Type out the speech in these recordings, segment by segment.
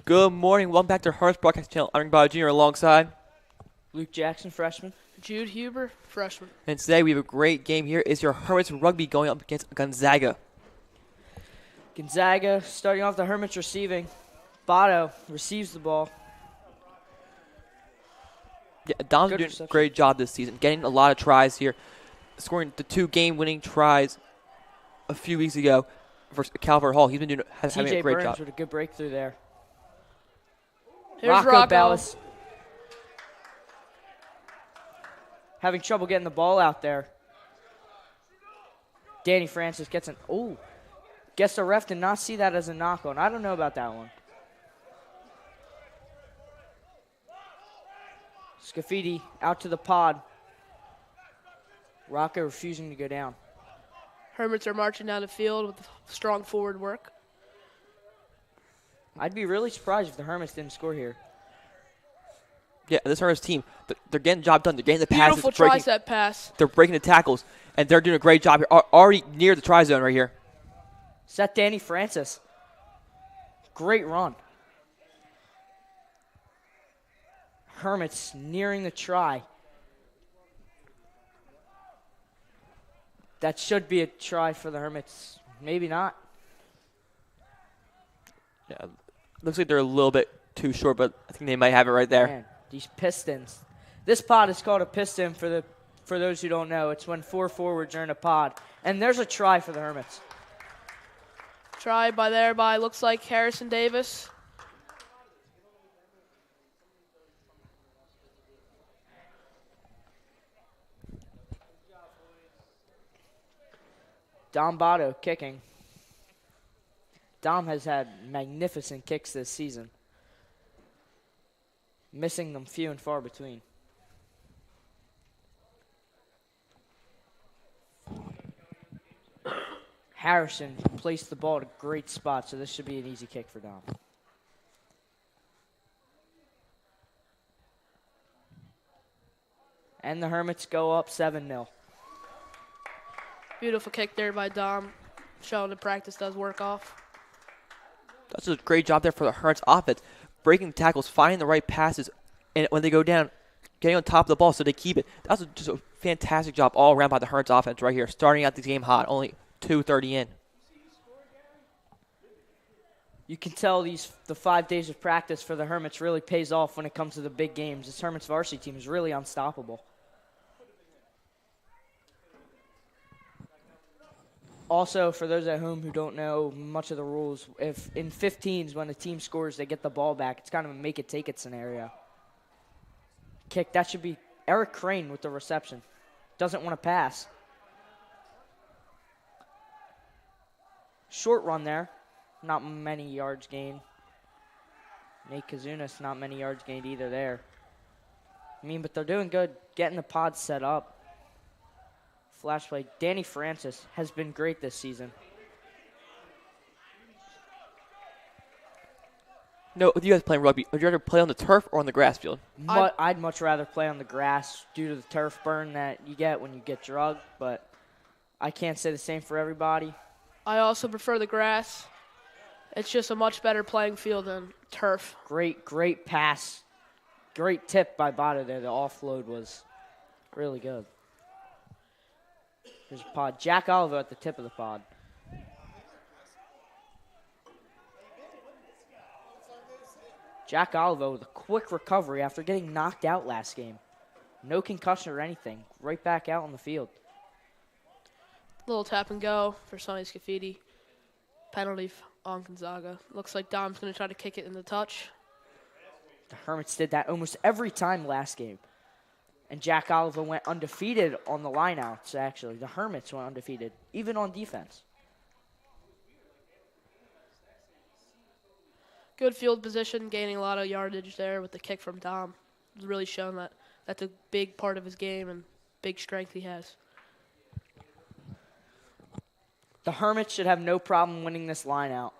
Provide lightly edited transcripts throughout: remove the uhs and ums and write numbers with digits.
Good morning. Welcome back to Hermits Broadcast Channel. I'm Bob Jr. alongside Luke Jackson, freshman. Jude Huber, freshman. And today we have a great game here. It's your Hermits Rugby going up against Gonzaga. Gonzaga starting off the Hermits receiving. Botto receives the ball. Yeah, Dom's Good doing reception. a great job this season, getting a lot of tries here, scoring the 2 game-winning tries a few weeks ago versus Calvert Hall. He's been having TJ a great Burns job. with a good breakthrough there. Here's Rocco. Ballas having trouble getting the ball out there. Danny Francis gets an guess the ref did not see that as a knock on. I don't know about that one. Scafidi out to the pod. Rocco refusing to go down. Hermits are marching down the field with strong forward work. I'd be really surprised if the Hermits didn't score here. Yeah, this Hermits team, they're getting the job done. They're getting the passes. Beautiful tricep pass. They're breaking the tackles, and they're doing a great job here. Already near the try zone right here. Set Danny Francis. Great run. Hermits nearing the try. That should be a try for the Hermits. Maybe not. Yeah, looks like they're a little bit too short, but I think they might have it right there. Man, these Pistons. This pod is called a piston for those who don't know. It's when 4 forwards are in a pod. And there's a try for the Hermits. Try by looks like Harrison Davis. Dom Botto kicking. Dom has had magnificent kicks this season. Missing them few and far between. Harrison placed the ball at a great spot, so this should be an easy kick for Dom. And the Hermits go up 7-0. Beautiful kick there by Dom, showing the practice does work off. That's a great job there for the Hermits offense. Breaking tackles, finding the right passes, and when they go down, getting on top of the ball so they keep it. That's just a fantastic job all around by the Hermits offense right here. Starting out this game hot, only 2:30 in. You can tell the 5 days of practice for the Hermits really pays off when it comes to the big games. This Hermits varsity team is really unstoppable. Also, for those at home who don't know much of the rules, if in 15s when a team scores, they get the ball back. It's kind of a make-it-take-it scenario. Kick, that should be Eric Crane with the reception. Doesn't want to pass. Short run there. Not many yards gained. Nate Kazunas, not many yards gained either there. But they're doing good, getting the pod set up. Flash play. Danny Francis has been great this season. No, with you guys playing rugby, would you rather play on the turf or on the grass field? I'd much rather play on the grass due to the turf burn that you get when you get drugged, but I can't say the same for everybody. I also prefer the grass. It's just a much better playing field than turf. Great pass. Great tip by Botto there. The offload was really good. There's a pod. Jack Oliver at the tip of the pod. Jack Oliver with a quick recovery after getting knocked out last game. No concussion or anything. Right back out on the field. Little tap and go for Sonny Scafidi. Penalty on Gonzaga. Looks like Dom's going to try to kick it in the touch. The Hermits did that almost every time last game. And Jack Oliver went undefeated on the lineouts, actually. The Hermits went undefeated, even on defense. Good field position, gaining a lot of yardage there with the kick from Dom. It's really shown that that's a big part of his game and big strength he has. The Hermits should have no problem winning this lineout.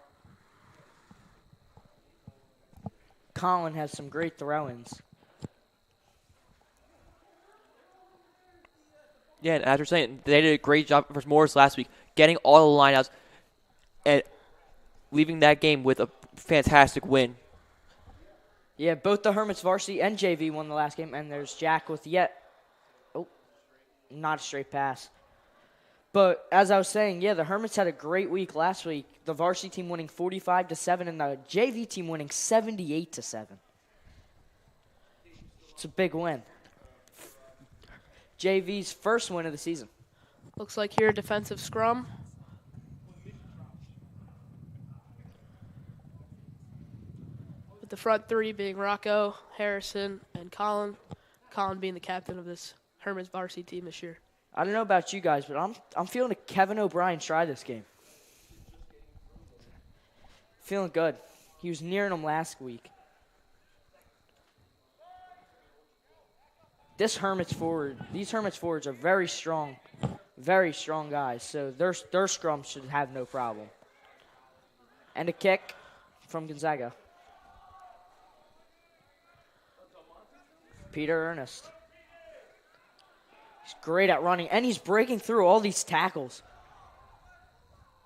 Colin has some great throw-ins. Yeah, and as we're saying, they did a great job versus Morris last week, getting all the lineouts and leaving that game with a fantastic win. Yeah, both the Hermits varsity and JV won the last game, and there's Jack with not a straight pass. But as I was saying, yeah, the Hermits had a great week last week. The varsity team winning 45-7, and the JV team winning 78-7. It's a big win. JV's first win of the season. Looks like here defensive scrum. With the front three being Rocco, Harrison, and Colin. Colin being the captain of this Hermits varsity team this year. I don't know about you guys, but I'm feeling a Kevin O'Brien try this game. Feeling good. He was nearing them last week. These Hermits forwards are very strong guys. So their scrum should have no problem. And a kick from Gonzaga. Peter Ernest. He's great at running, and he's breaking through all these tackles.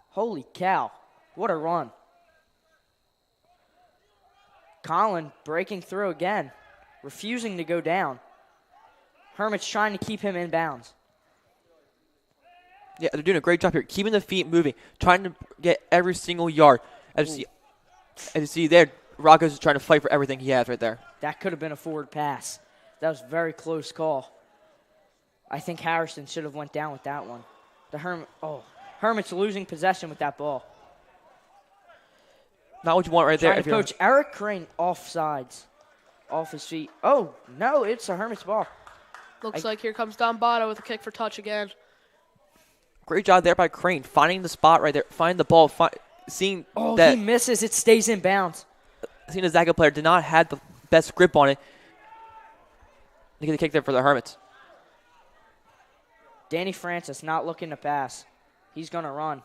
Holy cow. What a run. Colin breaking through again, refusing to go down. Hermit's trying to keep him in bounds. Yeah, they're doing a great job here, keeping the feet moving, trying to get every single yard. As you see there, Rocco's trying to fight for everything he has right there. That could have been a forward pass. That was a very close call. I think Harrison should have went down with that one. Hermit's losing possession with that ball. Not what you want right there. Trying to coach Eric Crane offsides, off his feet. Oh, no, it's a Hermit's ball. Looks like here comes Don Botto with a kick for touch again. Great job there by Crane, finding the spot right there, finding the ball, seeing that. He misses. It stays in bounds. Seeing the Zaga player did not have the best grip on it. They get the kick there for the Hermits. Danny Francis not looking to pass. He's going to run.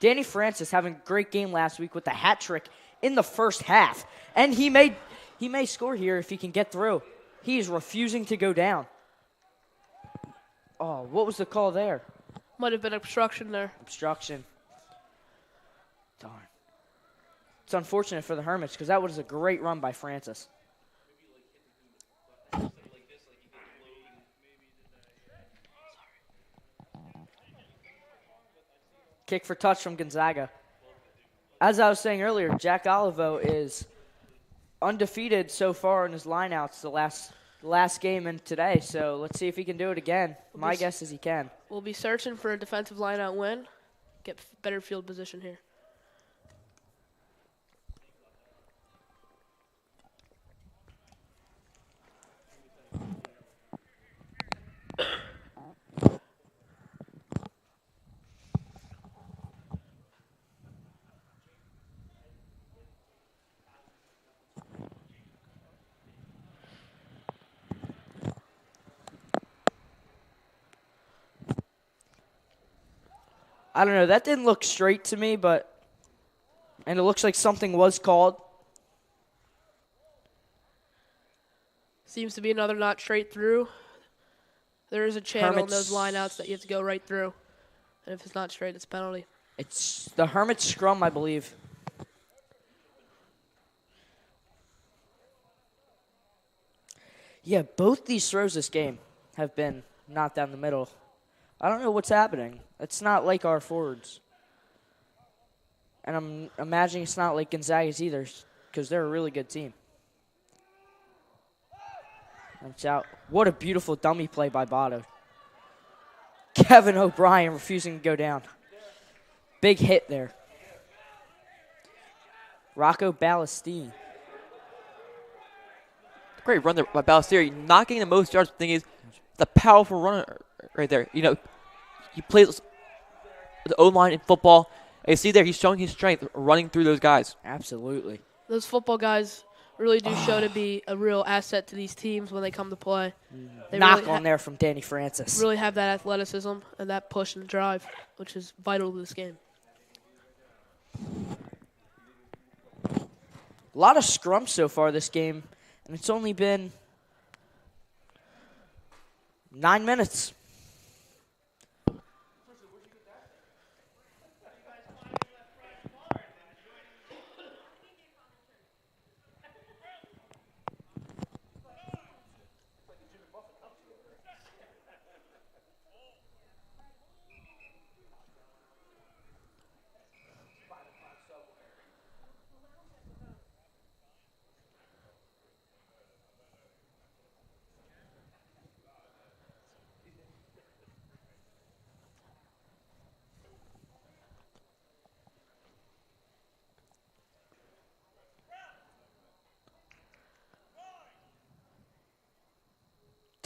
Danny Francis having a great game last week with the hat trick in the first half. And he may score here if he can get through. He is refusing to go down. Oh, what was the call there? Might have been obstruction there. Obstruction. Darn. It's unfortunate for the Hermits because that was a great run by Francis. Kick for touch from Gonzaga. As I was saying earlier, Jack Olivo is undefeated so far in his lineouts the last game and today. So let's see if he can do it again. My guess is he can. We'll be searching for a defensive lineout win. Get better field position here. I don't know. That didn't look straight to me, and it looks like something was called. Seems to be another not straight through. There is a channel in those lineouts that you have to go right through. And if it's not straight, it's penalty. It's the Hermits scrum, I believe. Yeah, both these throws this game have been not down the middle. I don't know what's happening. It's not like our forwards. And I'm imagining it's not like Gonzaga's either because they're a really good team. That's out. What a beautiful dummy play by Botto. Kevin O'Brien refusing to go down. Big hit there. Rocco Ballestine. Great run there by Ballestine. Not getting the most yards. The thing is, the powerful runner right there. You know, he plays the O-line in football. And you see there, he's showing his strength running through those guys. Absolutely. Those football guys really do show to be a real asset to these teams when they come to play. They Knock really on there from Danny Francis. Really have that athleticism and that push and drive, which is vital to this game. A lot of scrums so far this game, and it's only been 9 minutes.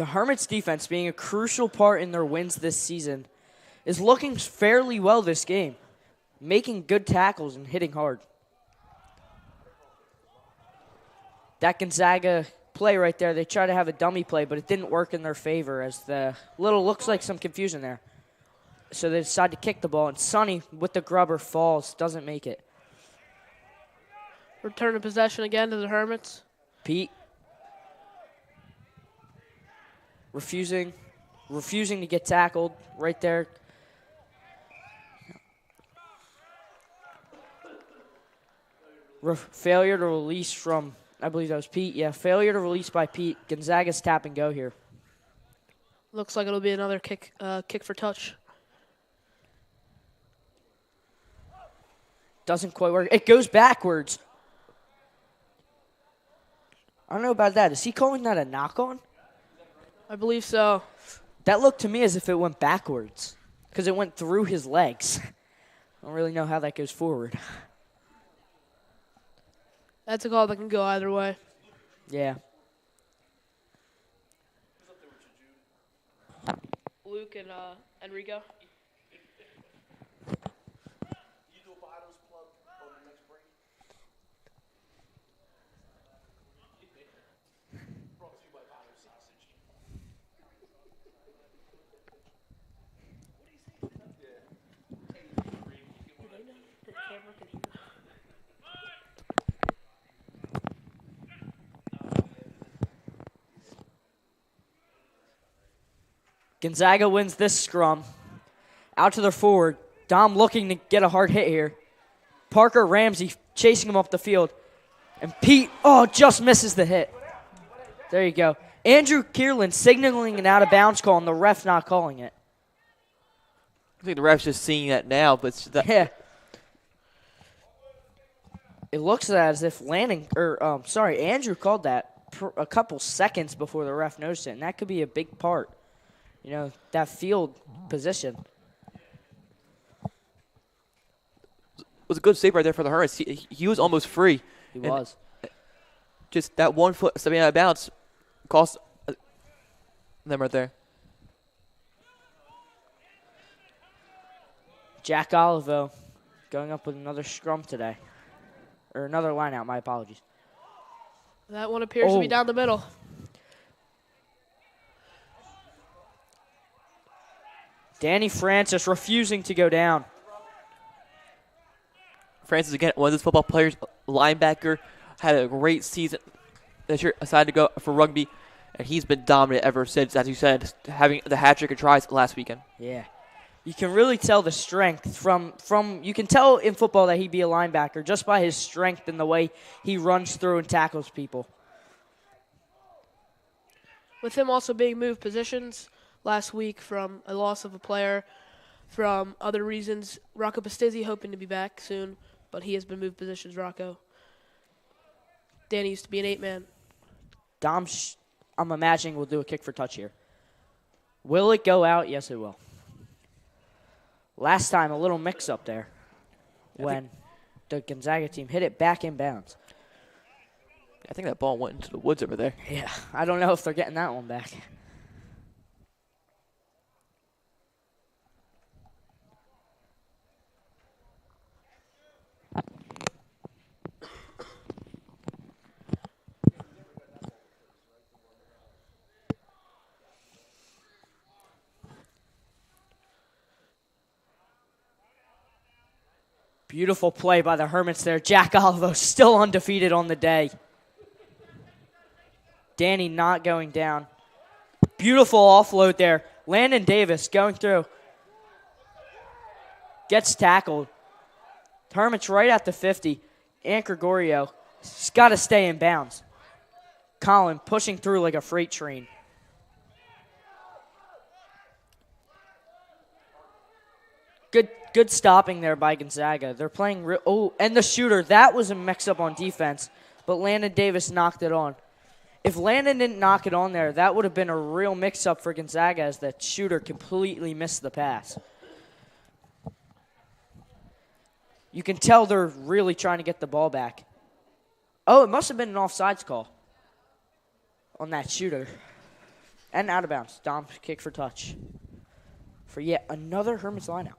the Hermits defense, being a crucial part in their wins this season, is looking fairly well this game, making good tackles and hitting hard. That Gonzaga play right there, they tried to have a dummy play, but it didn't work in their favor as the looks like some confusion there. So they decide to kick the ball, and Sonny with the grubber falls, doesn't make it. Return of possession again to the Hermits. Pete refusing to get tackled right there. Failure to release from, I believe that was Pete. Yeah, failure to release by Pete. Gonzaga's tap and go here. Looks like it'll be another kick for touch. Doesn't quite work. It goes backwards. I don't know about that. Is he calling that a knock-on? I believe so. That looked to me as if it went backwards because it went through his legs. I don't really know how that goes forward. That's a call that can go either way. Yeah. Luke and Enrico. Gonzaga wins this scrum. Out to their forward. Dom looking to get a hard hit here. Parker Ramsey chasing him up the field. And Pete, just misses the hit. There you go. Andrew Kierland signaling an out-of-bounds call, and the ref not calling it. I think the ref's just seeing that now, but Yeah. It looks as if Andrew called that a couple seconds before the ref noticed it, and that could be a big part. That field position. it was a good save right there for the Hermits. He was almost free. He was. Just that 1 foot stepping out of bounds cost them right there. Jack Olivo going up with another scrum today. Or another line out, my apologies. That one appears to be down the middle. Danny Francis refusing to go down. Francis, again, one of those football players, linebacker, had a great season this year, decided to go for rugby, and he's been dominant ever since, as you said, having the hat trick of tries last weekend. Yeah. You can really tell the strength from you can tell in football that he'd be a linebacker just by his strength and the way he runs through and tackles people. With him also being moved positions last week from a loss of a player, from other reasons, Rocco Pastizzi hoping to be back soon, but he has been moved positions, Rocco. Danny used to be an 8-man. Dom, I'm imagining, will do a kick for touch here. Will it go out? Yes, it will. Last time, a little mix-up there when the Gonzaga team hit it back in bounds. I think that ball went into the woods over there. Yeah, I don't know if they're getting that one back. Beautiful play by the Hermits there. Jack Olivo still undefeated on the day. Danny not going down. Beautiful offload there. Landon Davis going through. Gets tackled. Hermits right at the 50. And Gregorio. He's got to stay in bounds. Colin pushing through like a freight train. Good stopping there by Gonzaga. They're playing and the shooter. That was a mix-up on defense, but Landon Davis knocked it on. If Landon didn't knock it on there, that would have been a real mix-up for Gonzaga as that shooter completely missed the pass. You can tell they're really trying to get the ball back. Oh, it must have been an offsides call on that shooter. And out of bounds. Dom kick for touch. For yet another Hermits lineout.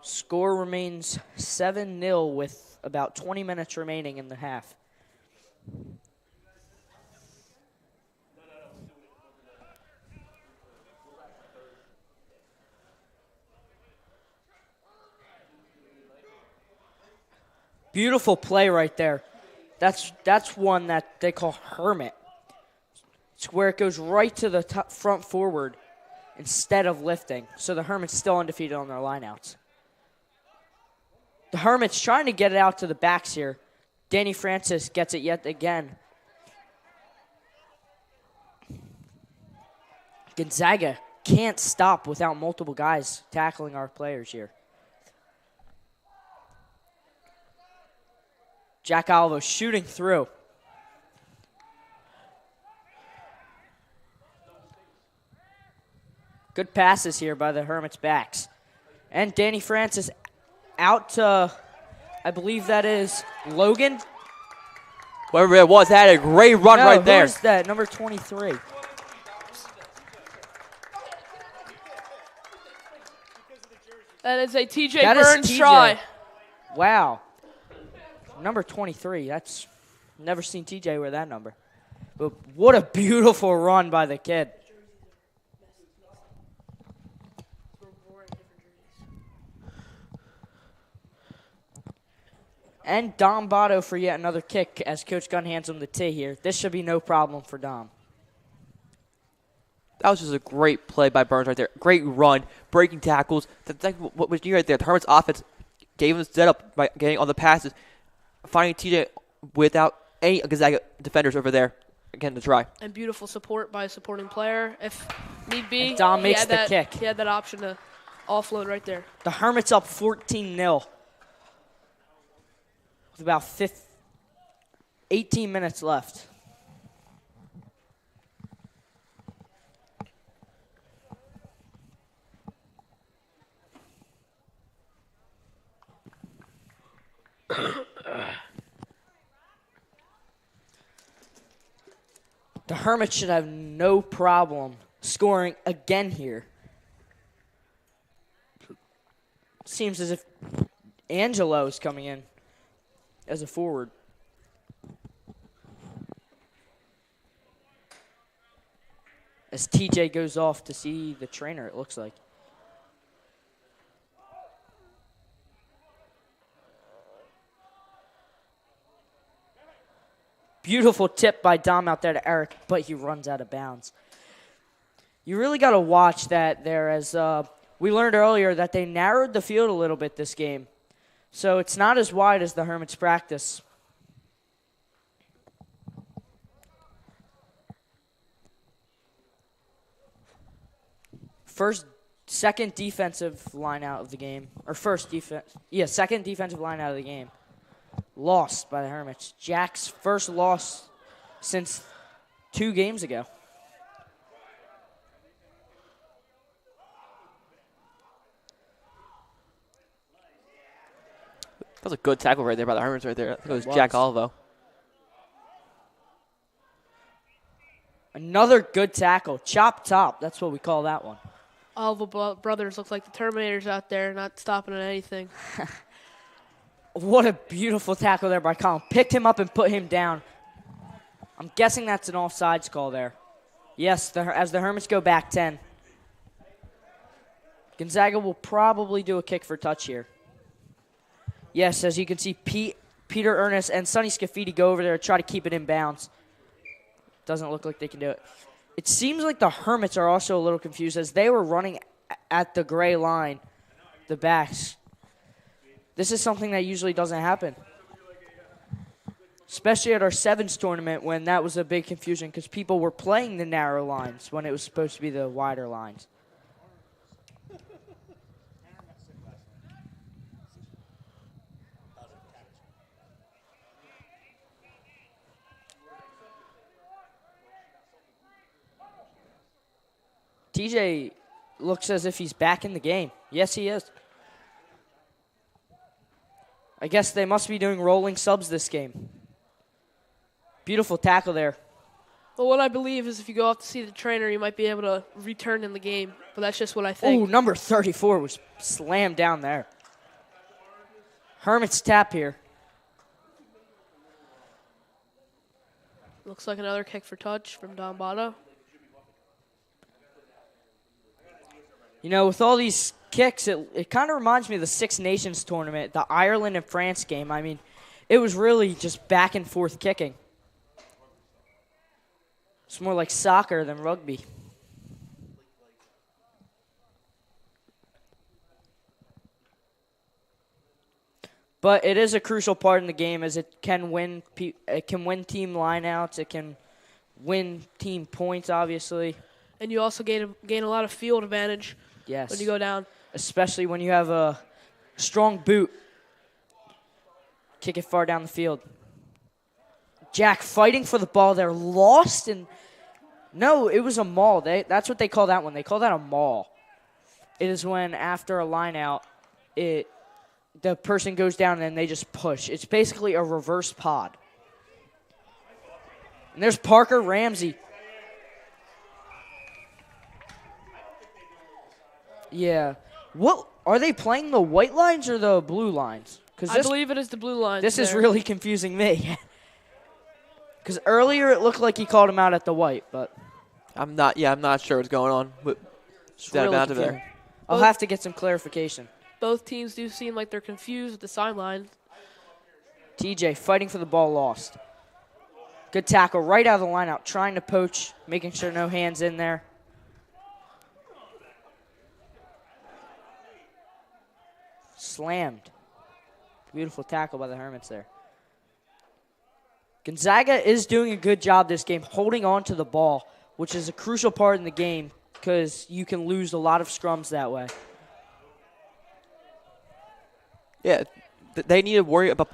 Score remains 7-0 with about 20 minutes remaining in the half. Beautiful play right there. That's one that they call Hermit. It's where it goes right to the front forward instead of lifting. So the Hermits still undefeated on their lineouts. The Hermits trying to get it out to the backs here. Danny Francis gets it yet again. Gonzaga can't stop without multiple guys tackling our players here. Jack Olivo shooting through. Good passes here by the Hermits' backs. And Danny Francis out to, I believe that is Logan. Whoever it was, had a great run right there. Who's that? Number 23. That is a TJ That is Burns TJ. try. Wow. Number 23. That's never seen TJ wear that number. But what a beautiful run by the kid. And Dom Botto for yet another kick as Coach Gunn hands him the tee here. This should be no problem for Dom. That was just a great play by Burns right there. Great run, breaking tackles. That's like what was new right there. The Hermits offense gave him the setup by getting on the passes, finding TJ without any Gonzaga defenders over there. Again, to try. And beautiful support by a supporting player. If need be, And Dom makes the that, kick. He had that option to offload right there. The Hermits up 14-0. With about 18 minutes left. The Hermits should have no problem scoring again here. Seems as if Angelo is coming in as a forward. As TJ goes off to see the trainer, it looks like. Beautiful tip by Dom out there to Eric, but he runs out of bounds. You really got to watch that there, as we learned earlier that they narrowed the field a little bit this game. So it's not as wide as the Hermits practice. Second defensive line out of the game. Or second defensive line out of the game. Lost by the Hermits. Jack's first loss since 2 games ago. That was a good tackle right there by the Hermits right there. I think it was Jack Olivo. Another good tackle. Chop top. That's what we call that one. All the brothers look like the Terminators out there, not stopping at anything. What a beautiful tackle there by Colin. Picked him up and put him down. I'm guessing that's an offsides call there. Yes, as the Hermits go back 10. Gonzaga will probably do a kick for touch here. Yes, as you can see, Peter Ernest and Sonny Scafidi go over there and try to keep it in bounds. Doesn't look like they can do it. It seems like the Hermits are also a little confused as they were running at the gray line, the backs. This is something that usually doesn't happen. Especially at our sevens tournament when that was a big confusion because people were playing the narrow lines when it was supposed to be the wider lines. TJ looks as if he's back in the game. Yes, he is. I guess they must be doing rolling subs this game. Beautiful tackle there. Well, what I believe is if you go off to see the trainer, you might be able to return in the game. But that's just what I think. Ooh, number 34 was slammed down there. Hermits tap here. Looks like another kick for touch from Don Botto. You know, with all these kicks, it kind of reminds me of the Six Nations tournament, the Ireland and France game. I mean, it was really just back and forth kicking. It's more like soccer than rugby. But it is a crucial part in the game as it can win team lineouts. It can win team points, obviously. And you also gain a lot of field advantage Yes. when you go down. Especially when you have a strong boot. Kick it far down the field. Jack fighting for the ball there. Lost and... No, it was a maul. That's what they call that one. They call that a maul. It is when after a line out, the person goes down and they just push. It's basically a reverse pod. And there's Parker Ramsey. Yeah. What are they playing, the white lines or the blue lines? I believe it is the blue lines. This is really confusing me. Because earlier it looked like he called him out at the white, but I'm not sure what's going on with that really amount of confusing. there. I'll have to get some clarification. Both teams do seem like they're confused with the sideline. TJ fighting for the ball, lost. Good tackle right out of the lineout, trying to poach, making sure no hands in there. Slammed. Beautiful tackle by the Hermits there. Gonzaga is doing a good job this game holding on to the ball, which is a crucial part in the game because you can lose a lot of scrums that way. Yeah, they need to worry about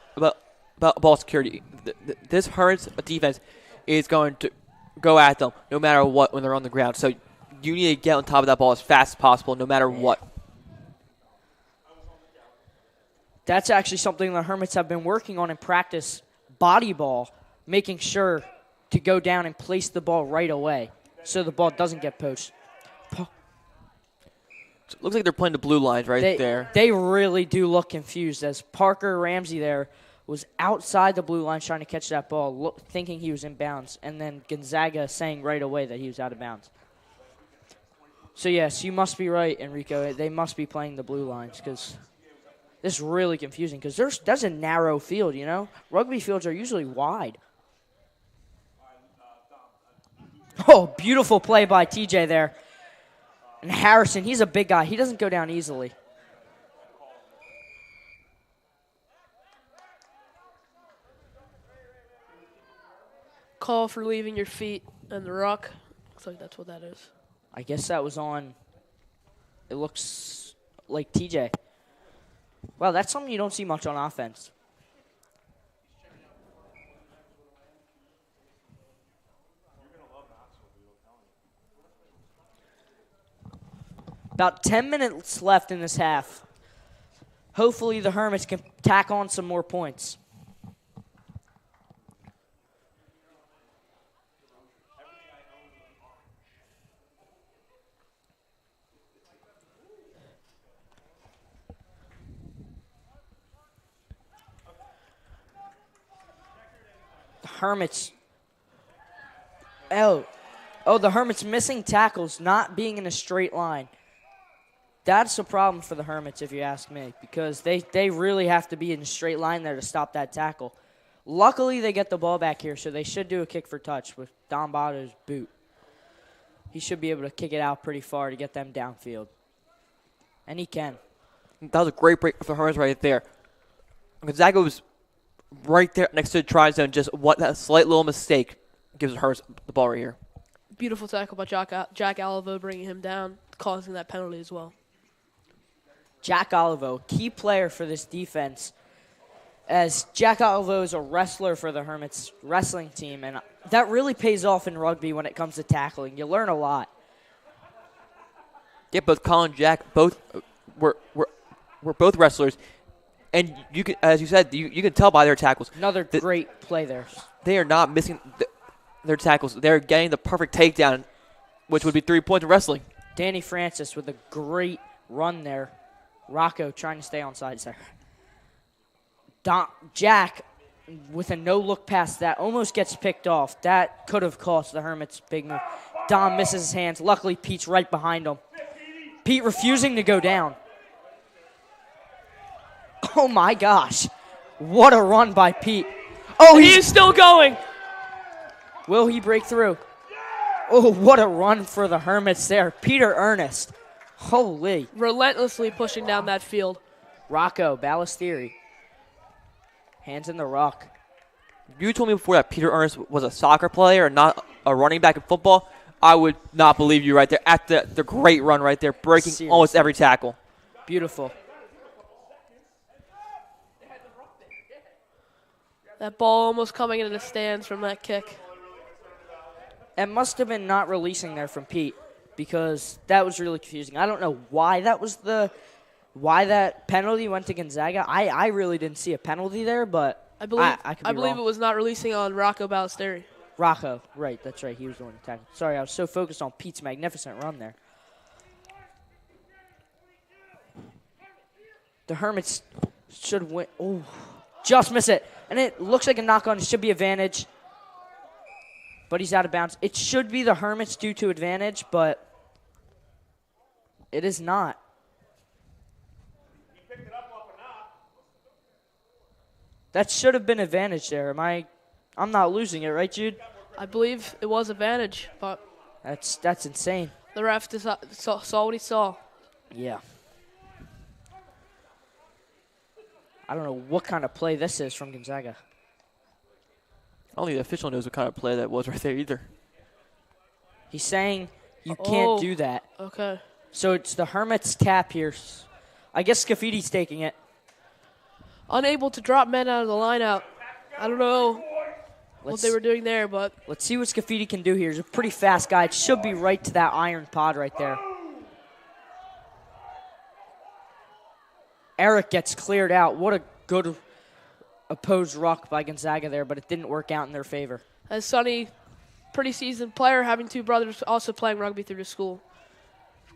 ball security. This Hermits defense is going to go at them no matter what when they're on the ground. So you need to get on top of that ball as fast as possible no matter what. That's actually something the Hermits have been working on in practice, body ball, making sure to go down and place the ball right away so the ball doesn't get poached. So it looks like they're playing the blue lines there. They really do look confused as Parker Ramsey there was outside the blue line trying to catch that ball, thinking he was in bounds, and then Gonzaga saying right away that he was out of bounds. So, yes, you must be right, Enrico. They must be playing the blue lines because this is really confusing because that's a narrow field, you know? Rugby fields are usually wide. Oh, beautiful play by TJ there. And Harrison, he's a big guy. He doesn't go down easily. Call for leaving your feet in the ruck. Looks like that's what that is. I guess that was on, it looks like TJ. Wow, that's something you don't see much on offense. About 10 minutes left in this half. Hopefully the Hermits can tack on some more points. The Hermits. The Hermits missing tackles, not being in a straight line. That's a problem for the Hermits, if you ask me, because they really have to be in a straight line there to stop that tackle. Luckily, they get the ball back here, so they should do a kick for touch with Don Botto's boot. He should be able to kick it out pretty far to get them downfield. And he can. That was a great break for the Hermits right there. Gonzaga was right there next to the try zone. Just that slight little mistake gives the Hermits the ball right here. Beautiful tackle by Jack Alivo, bringing him down, causing that penalty as well. Jack Olivo, key player for this defense, as Jack Olivo is a wrestler for the Hermits wrestling team, and that really pays off in rugby when it comes to tackling. You learn a lot. Yeah, both Colin and Jack were both wrestlers, And you can, as you said, you can tell by their tackles. Another great play there. They are not missing their tackles. They're getting the perfect takedown, which would be 3 points in wrestling. Danny Francis with a great run there. Rocco trying to stay on sides there. Jack with a no-look pass that almost gets picked off. That could have cost the Hermits big move. Dom misses his hands. Luckily, Pete's right behind him. Pete refusing to go down. Oh, my gosh. What a run by Pete. Oh, He is still going. Will he break through? Oh, what a run for the Hermits there. Peter Ernest. Holy. Relentlessly pushing down that field. Rocco Ballestieri. Hands in the rock. You told me before that Peter Ernest was a soccer player and not a running back in football. I would not believe you right there. At the great run right there, breaking Seriously. almost every tackle. Beautiful. That ball almost coming into the stands from that kick. It must have been not releasing there from Pete because that was really confusing. I don't know why that penalty went to Gonzaga. I really didn't see a penalty there, but I believe I could be wrong. it was not releasing on Rocco Ballesteri. Rocco, right, that's right. He was the one who tackled. Sorry, I was so focused on Pete's magnificent run there. The Hermits should win. Oh, just miss it. And it looks like a knock-on. It should be advantage. But he's out of bounds. It should be the Hermits due to advantage, but it is not. That should have been advantage there. I'm not losing it, right, Jude? I believe it was advantage, but That's insane. the ref saw what he saw. Yeah. I don't know what kind of play this is from Gonzaga. I don't think the official knows what kind of play that was right there either. He's saying you can't Oh. do that. Okay. So it's the Hermits tap here. I guess Scaffidi's taking it. Unable to drop men out of the lineout. I don't know what they were doing there, but Let's see what Scaffidi can do here. He's a pretty fast guy. It should be right to that iron pod right there. Eric gets cleared out. What a good opposed ruck by Gonzaga there, but it didn't work out in their favor. as Sonny, pretty seasoned player, having two brothers also playing rugby through the school.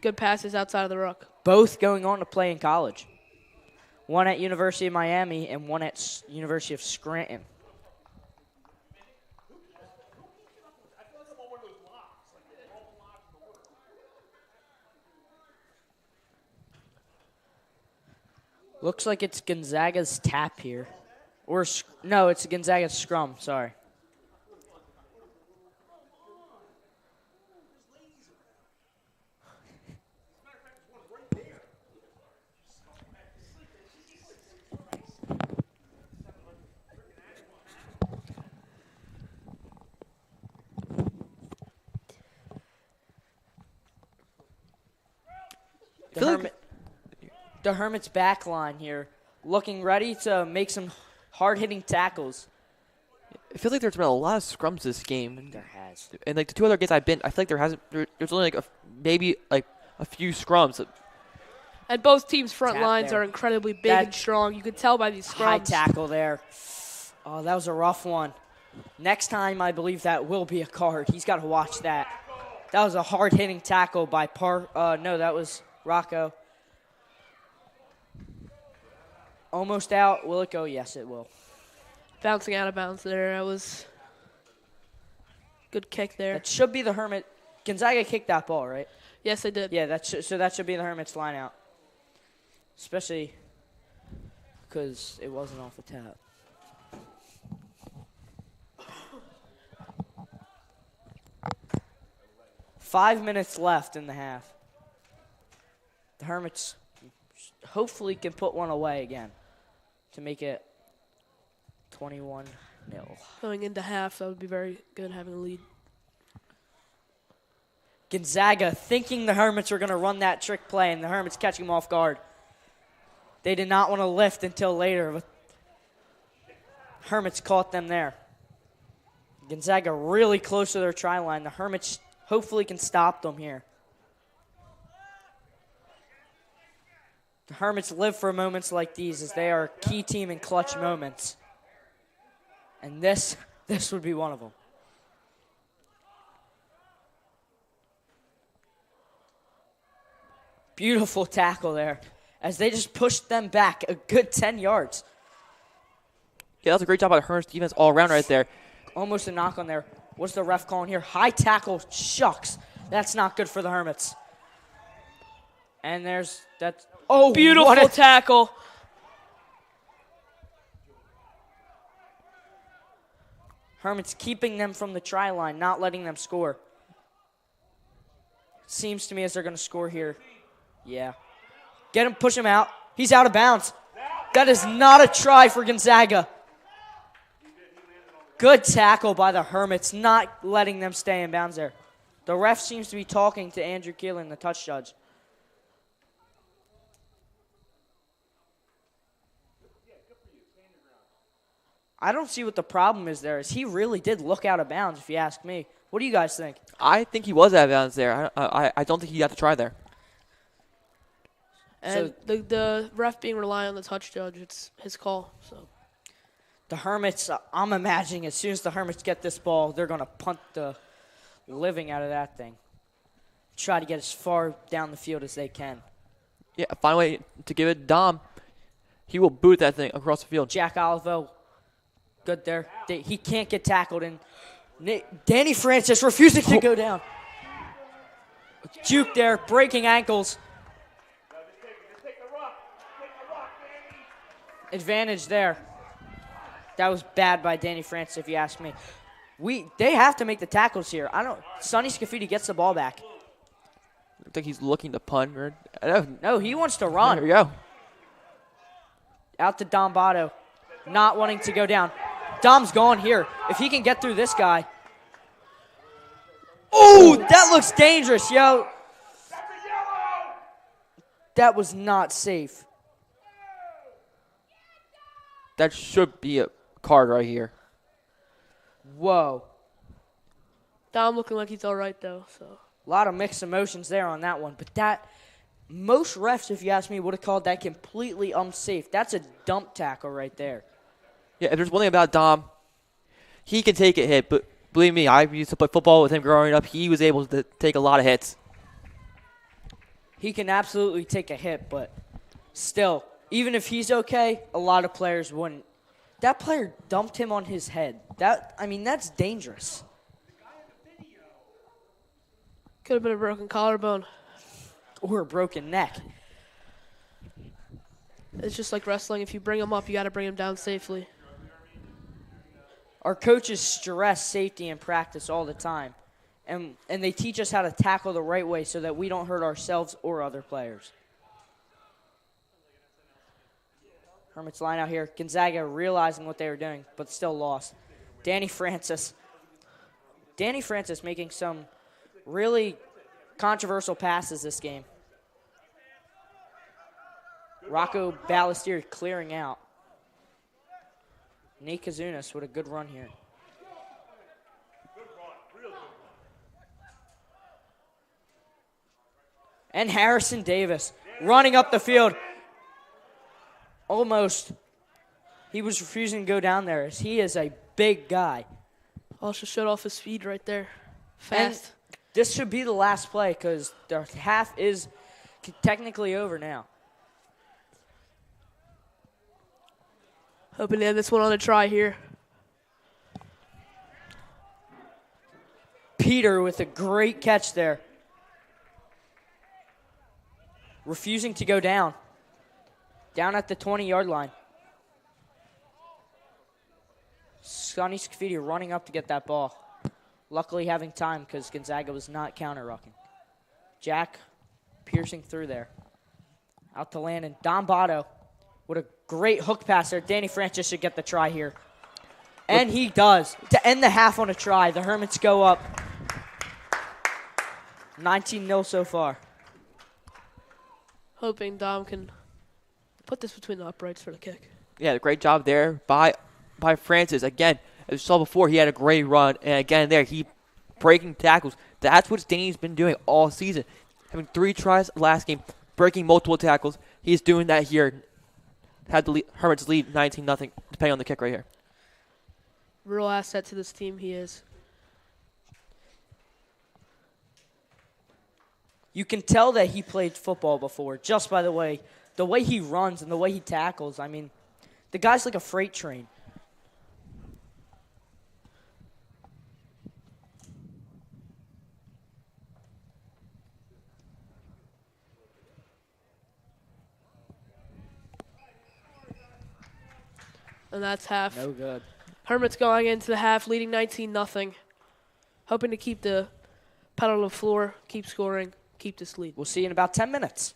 Good passes outside of the ruck. Both going on to play in college. One at University of Miami and one at University of Scranton. Looks like it's Gonzaga's tap here. No, it's Gonzaga's scrum, sorry. The Hermits back line here, looking ready to make some hard-hitting tackles. I feel like there's been a lot of scrums this game. There has. And like the two other games I've been, I feel like there's only like maybe a few scrums. And both teams' front Tap lines there. are incredibly big That- and strong. You can tell by these scrums. High tackle there. Oh, that was a rough one. Next time, I believe that will be a card. He's got to watch that. That was a hard-hitting tackle by no, that was Rocco. Almost out. Will it go? Yes, it will. Bouncing out of bounds there. That was good kick there. That should be the Hermit. Gonzaga kicked that ball, right? Yes, they did. Yeah, so that should be the Hermits line out. Especially because it wasn't off the tap. Five minutes left in the half. The Hermits hopefully can put one away again to make it 21-0. Going into half, that would be very good having a lead. Gonzaga thinking the Hermits were going to run that trick play, and the Hermits catching them off guard. They did not want to lift until later, but Hermits caught them there. Gonzaga really close to their try line. The Hermits hopefully can stop them here. The Hermits live for moments like these as they are a key team in clutch moments. And this would be one of them. Beautiful tackle there as they just pushed them back a good 10 yards. Yeah, that was a great job by the Hermits defense all around right there. Almost a knock on there. What's the ref calling here? High tackle. Shucks. That's not good for the Hermits. And there's that. Oh, Beautiful tackle. Hermits keeping them from the try line, not letting them score. Seems to me as they're going to score here. Yeah. Get him, push him out. He's out of bounds. That is not a try for Gonzaga. Good tackle by the Hermits, not letting them stay in bounds there. The ref seems to be talking to Andrew Keelan, the touch judge. I don't see what the problem is there, as he really did look out of bounds, if you ask me. What do you guys think? I think he was out of bounds there. I don't think he got to try there. And the ref being reliant on the touch judge, it's his call. So the Hermits, I'm imagining as soon as the Hermits get this ball, they're going to punt the living out of that thing. Try to get as far down the field as they can. Yeah, find a way to give it to Dom. He will boot that thing across the field. Jack Olivo, good there. He can't get tackled. And Danny Francis refusing to go down. Juke there, breaking ankles. Advantage there. That was bad by Danny Francis, if you ask me. They have to make the tackles here. Sonny Scafidi gets the ball back. I think he's looking to punt. No, he wants to run. There we go. Out to Dom Botto, not wanting to go down. Dom's gone here. If he can get through this guy. Oh, that looks dangerous, yo. That was not safe. That should be a card right here. Whoa. Dom looking like he's all right, though. So A lot of mixed emotions there on that one. But most refs, if you ask me, would have called that completely unsafe. That's a dump tackle right there. Yeah, if there's one thing about Dom, he can take a hit. But believe me, I used to play football with him growing up. He was able to take a lot of hits. He can absolutely take a hit, but still, even if he's okay, a lot of players wouldn't. That player dumped him on his head. That's dangerous. could have been a broken collarbone. Or a broken neck. It's just like wrestling. If you bring him up, you got to bring him down safely. Our coaches stress safety in practice all the time. And they teach us how to tackle the right way so that we don't hurt ourselves or other players. Hermits line out here. Gonzaga realizing what they were doing, but still lost. Danny Francis making some really controversial passes this game. Rocco Ballestier clearing out. Nate Kazunas with a good run here. And Harrison Davis running up the field. Almost. He was refusing to go down there as he is a big guy. Also showed off his speed right there. Fast. And this should be the last play because the half is technically over now. Hoping to end this one on a try here. Peter with a great catch there. Refusing to go down. Down at the 20-yard line. Sonny Scafidi running up to get that ball. Luckily having time because Gonzaga was not counter-rucking. Jack piercing through there. Out to Landon. Don Botto with a great hook pass there. Danny Francis should get the try here. And he does. To end the half on a try, the Hermits go up 19-0 so far. Hoping Dom can put this between the uprights for the kick. Yeah, great job there by Francis. Again, as you saw before, he had a great run. And again there, he breaking tackles. That's what Danny's been doing all season. Having 3 tries last game, breaking multiple tackles. He's doing that here. Had the Hermits lead 19-0, depending on the kick right here. Real asset to this team, he is. You can tell that he played football before just by the way he runs and the way he tackles. I mean, the guy's like a freight train. And that's half. No good. Hermits going into the half, leading 19-0. Hoping to keep the pedal on the floor, keep scoring, keep this lead. We'll see you in about 10 minutes.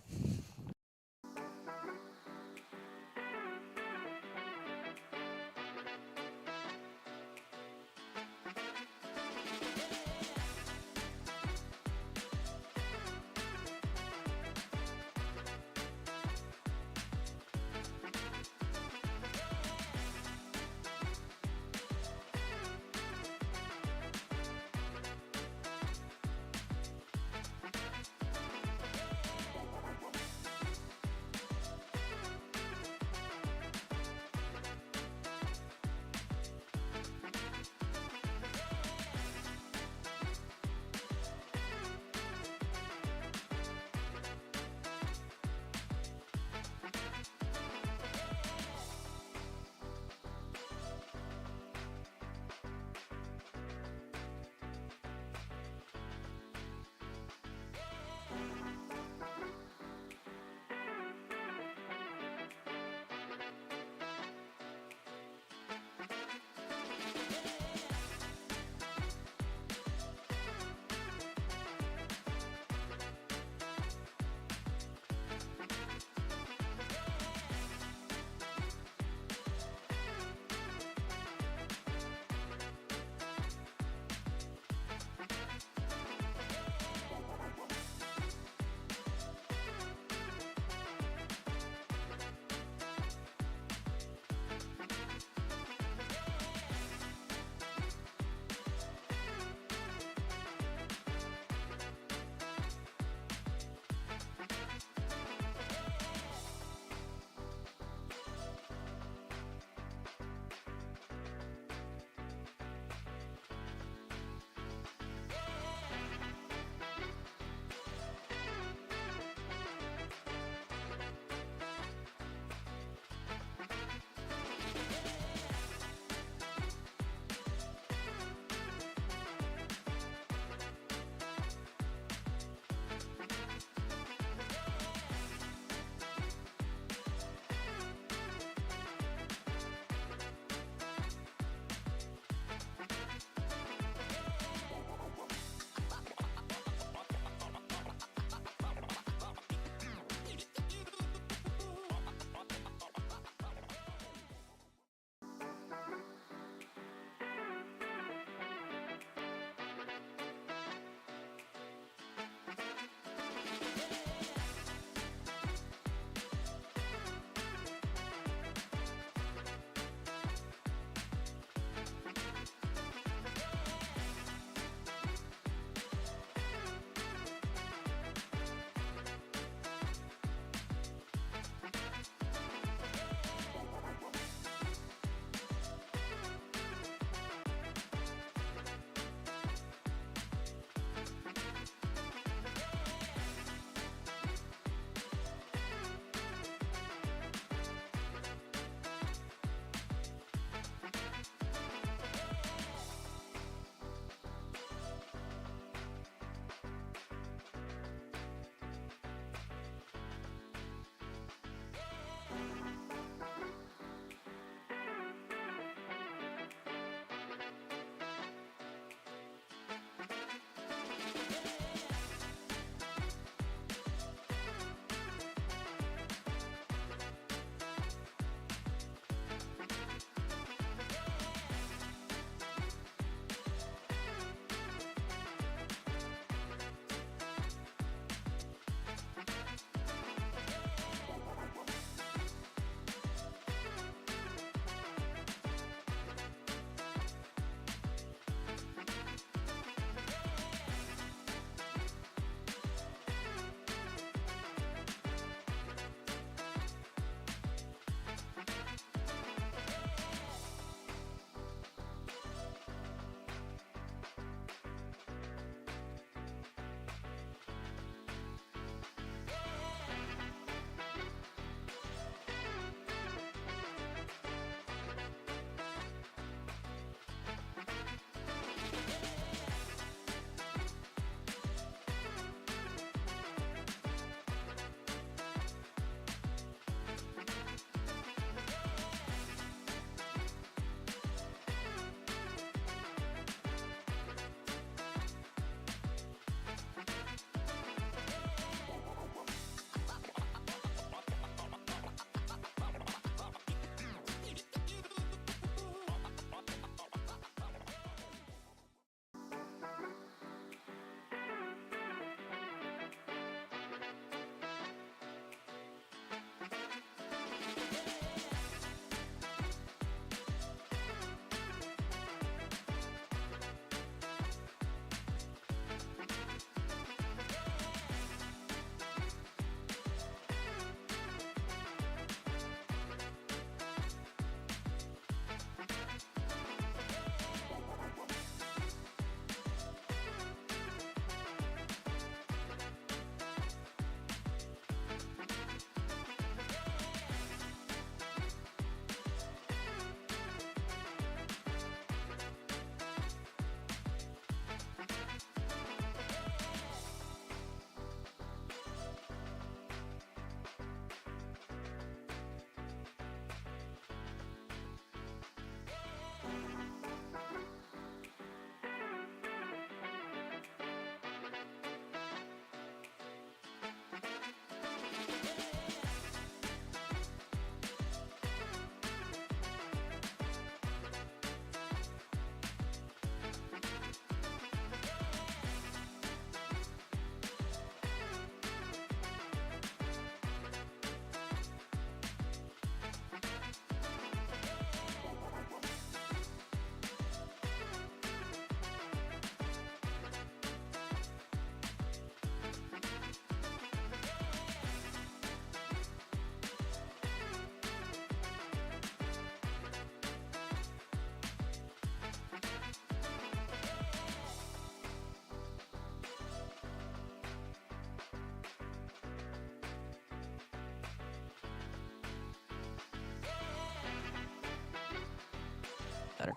Center.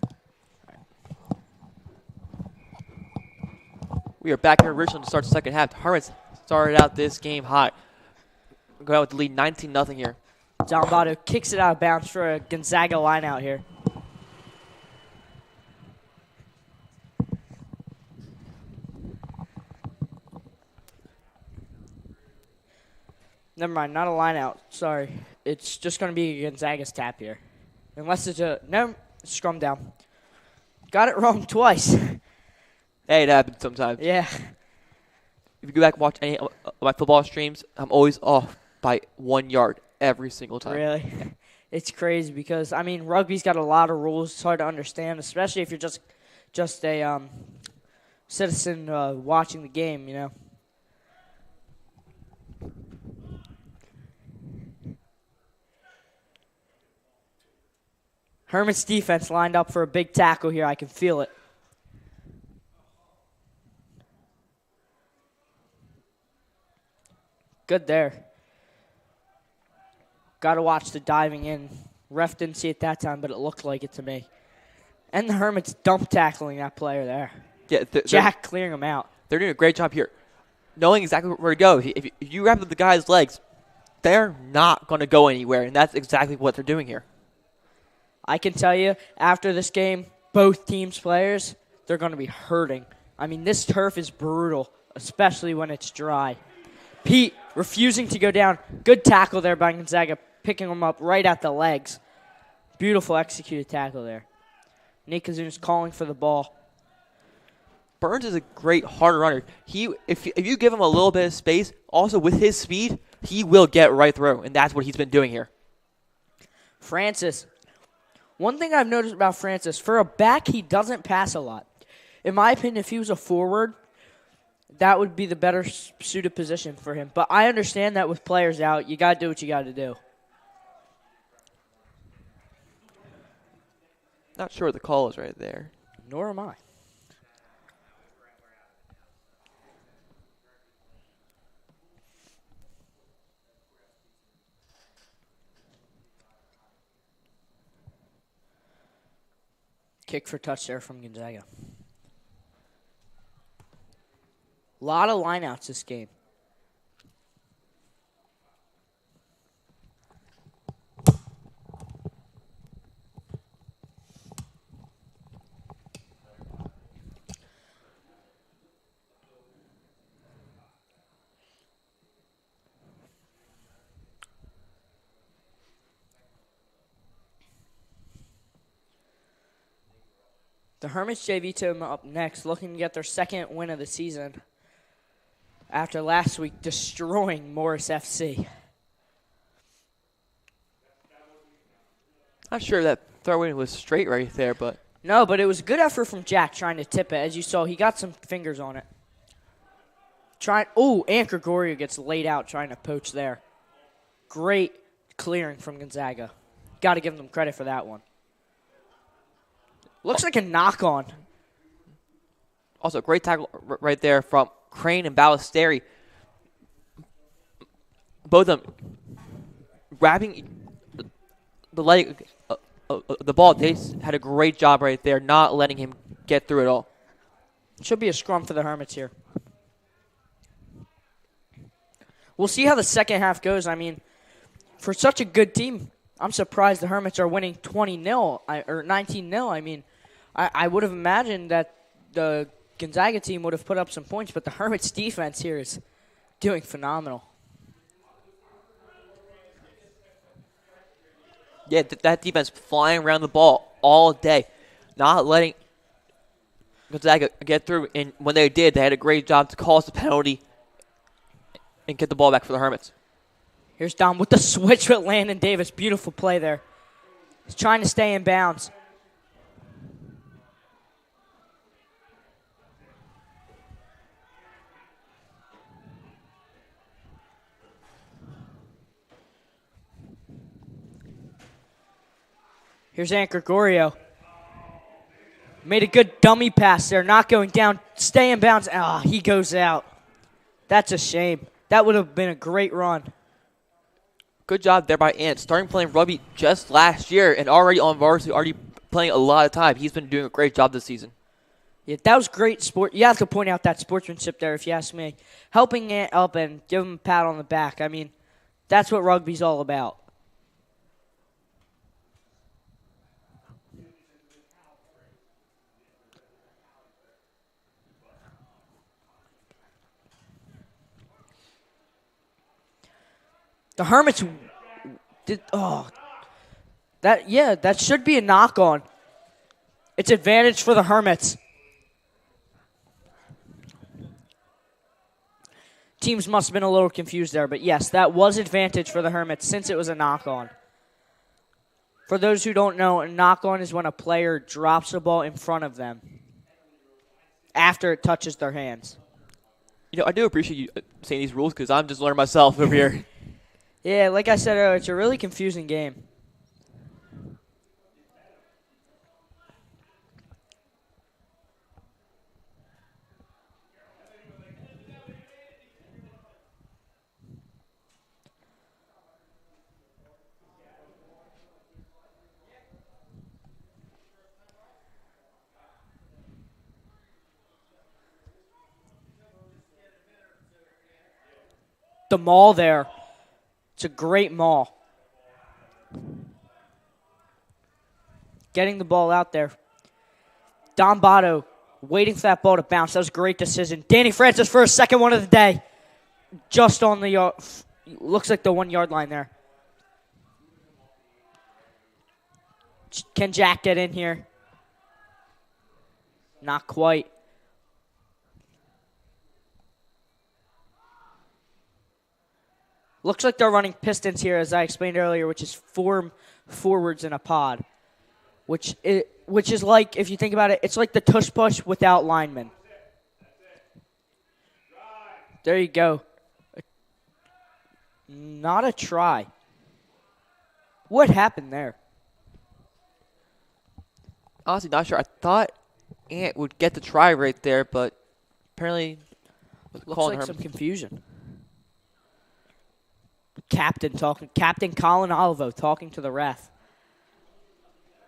We are back here in Richland to start the second half. The Hermits started out this game hot. Go out with the lead 19-0 here. John Botto kicks it out of bounds for a Gonzaga line out here. Never mind, not a line out. Sorry. It's just going to be Gonzaga's tap here. Unless it's a... No, scrum down. Got it wrong twice. Hey, it happens sometimes. Yeah. If you go back and watch any of my football streams, I'm always off by 1 yard every single time. Really? It's crazy because, I mean, rugby's got a lot of rules. It's hard to understand, especially if you're just a citizen watching the game, you know. Hermits defense lined up for a big tackle here. I can feel it. Good there. Got to watch the diving in. Ref didn't see it that time, but it looked like it to me. And the Hermits dump tackling that player there. Yeah, Jack clearing him out. They're doing a great job here, knowing exactly where to go. If you wrap up the guy's legs, they're not going to go anywhere, and that's exactly what they're doing here. I can tell you, after this game, both teams' players, they're going to be hurting. I mean, this turf is brutal, especially when it's dry. Pete refusing to go down. Good tackle there by Gonzaga, picking him up right at the legs. Beautiful executed tackle there. Nate Kazuna's calling for the ball. Burns is a great hard runner. If you give him a little bit of space, also with his speed, he will get right through, and that's what he's been doing here. Francis. One thing I've noticed about Francis, for a back, he doesn't pass a lot. In my opinion, if he was a forward, that would be the better suited position for him. But I understand that with players out, you got to do what you got to do. Not sure what the call is right there. Nor am I. Kick for touch there from Gonzaga. A lot of lineouts this game. The Hermits JV team up next, looking to get their second win of the season after last week destroying Morris FC. Not sure if that throw-in was straight right there, but... No, but it was a good effort from Jack trying to tip it. As you saw, he got some fingers on it. And Gregorio gets laid out trying to poach there. Great clearing from Gonzaga. Got to give them credit for that one. Looks like a knock-on. Also, great tackle right there from Crane and Ballesteri. Both of them grabbing the leg, the ball. They had a great job right there, not letting him get through it all. Should be a scrum for the Hermits here. We'll see how the second half goes. I mean, for such a good team, I'm surprised the Hermits are winning 20-0 or 19-0. I mean, I would have imagined that the Gonzaga team would have put up some points, but the Hermits defense here is doing phenomenal. Yeah, that defense flying around the ball all day, not letting Gonzaga get through. And when they did, they had a great job to cause the penalty and get the ball back for the Hermits. Here's Dom with the switch with Landon Davis. Beautiful play there. He's trying to stay in bounds. Here's Ant Gregorio. Made a good dummy pass there, not going down. Stay in bounds. He goes out. That's a shame. That would have been a great run. Good job there by Ant. Starting playing rugby just last year and already on varsity, already playing a lot of time. He's been doing a great job this season. Yeah, that was great sport. You have to point out that sportsmanship there, if you ask me. Helping it up and give him a pat on the back. I mean, that's what rugby's all about. The Hermits did. That should be a knock on. It's advantage for the Hermits. Teams must have been a little confused there, but yes, that was advantage for the Hermits since it was a knock on. For those who don't know, a knock on is when a player drops the ball in front of them after it touches their hands. I do appreciate you saying these rules because I'm just learning myself over here. Yeah, like I said earlier, it's a really confusing game. The maul there. It's a great maul. Getting the ball out there. Don Botto waiting for that ball to bounce. That was a great decision. Danny Francis for his second one of the day. Just on the yard. Looks like the 1 yard line there. Can Jack get in here? Not quite. Looks like they're running Pistons here, as I explained earlier, which is 4 forwards in a pod. Which is like, if you think about it, it's like the tush push without linemen. There you go. Not a try. What happened there? Honestly, not sure. I thought Ant would get the try right there, but apparently Looks like some confusion. Captain Colin Olivo talking to the ref.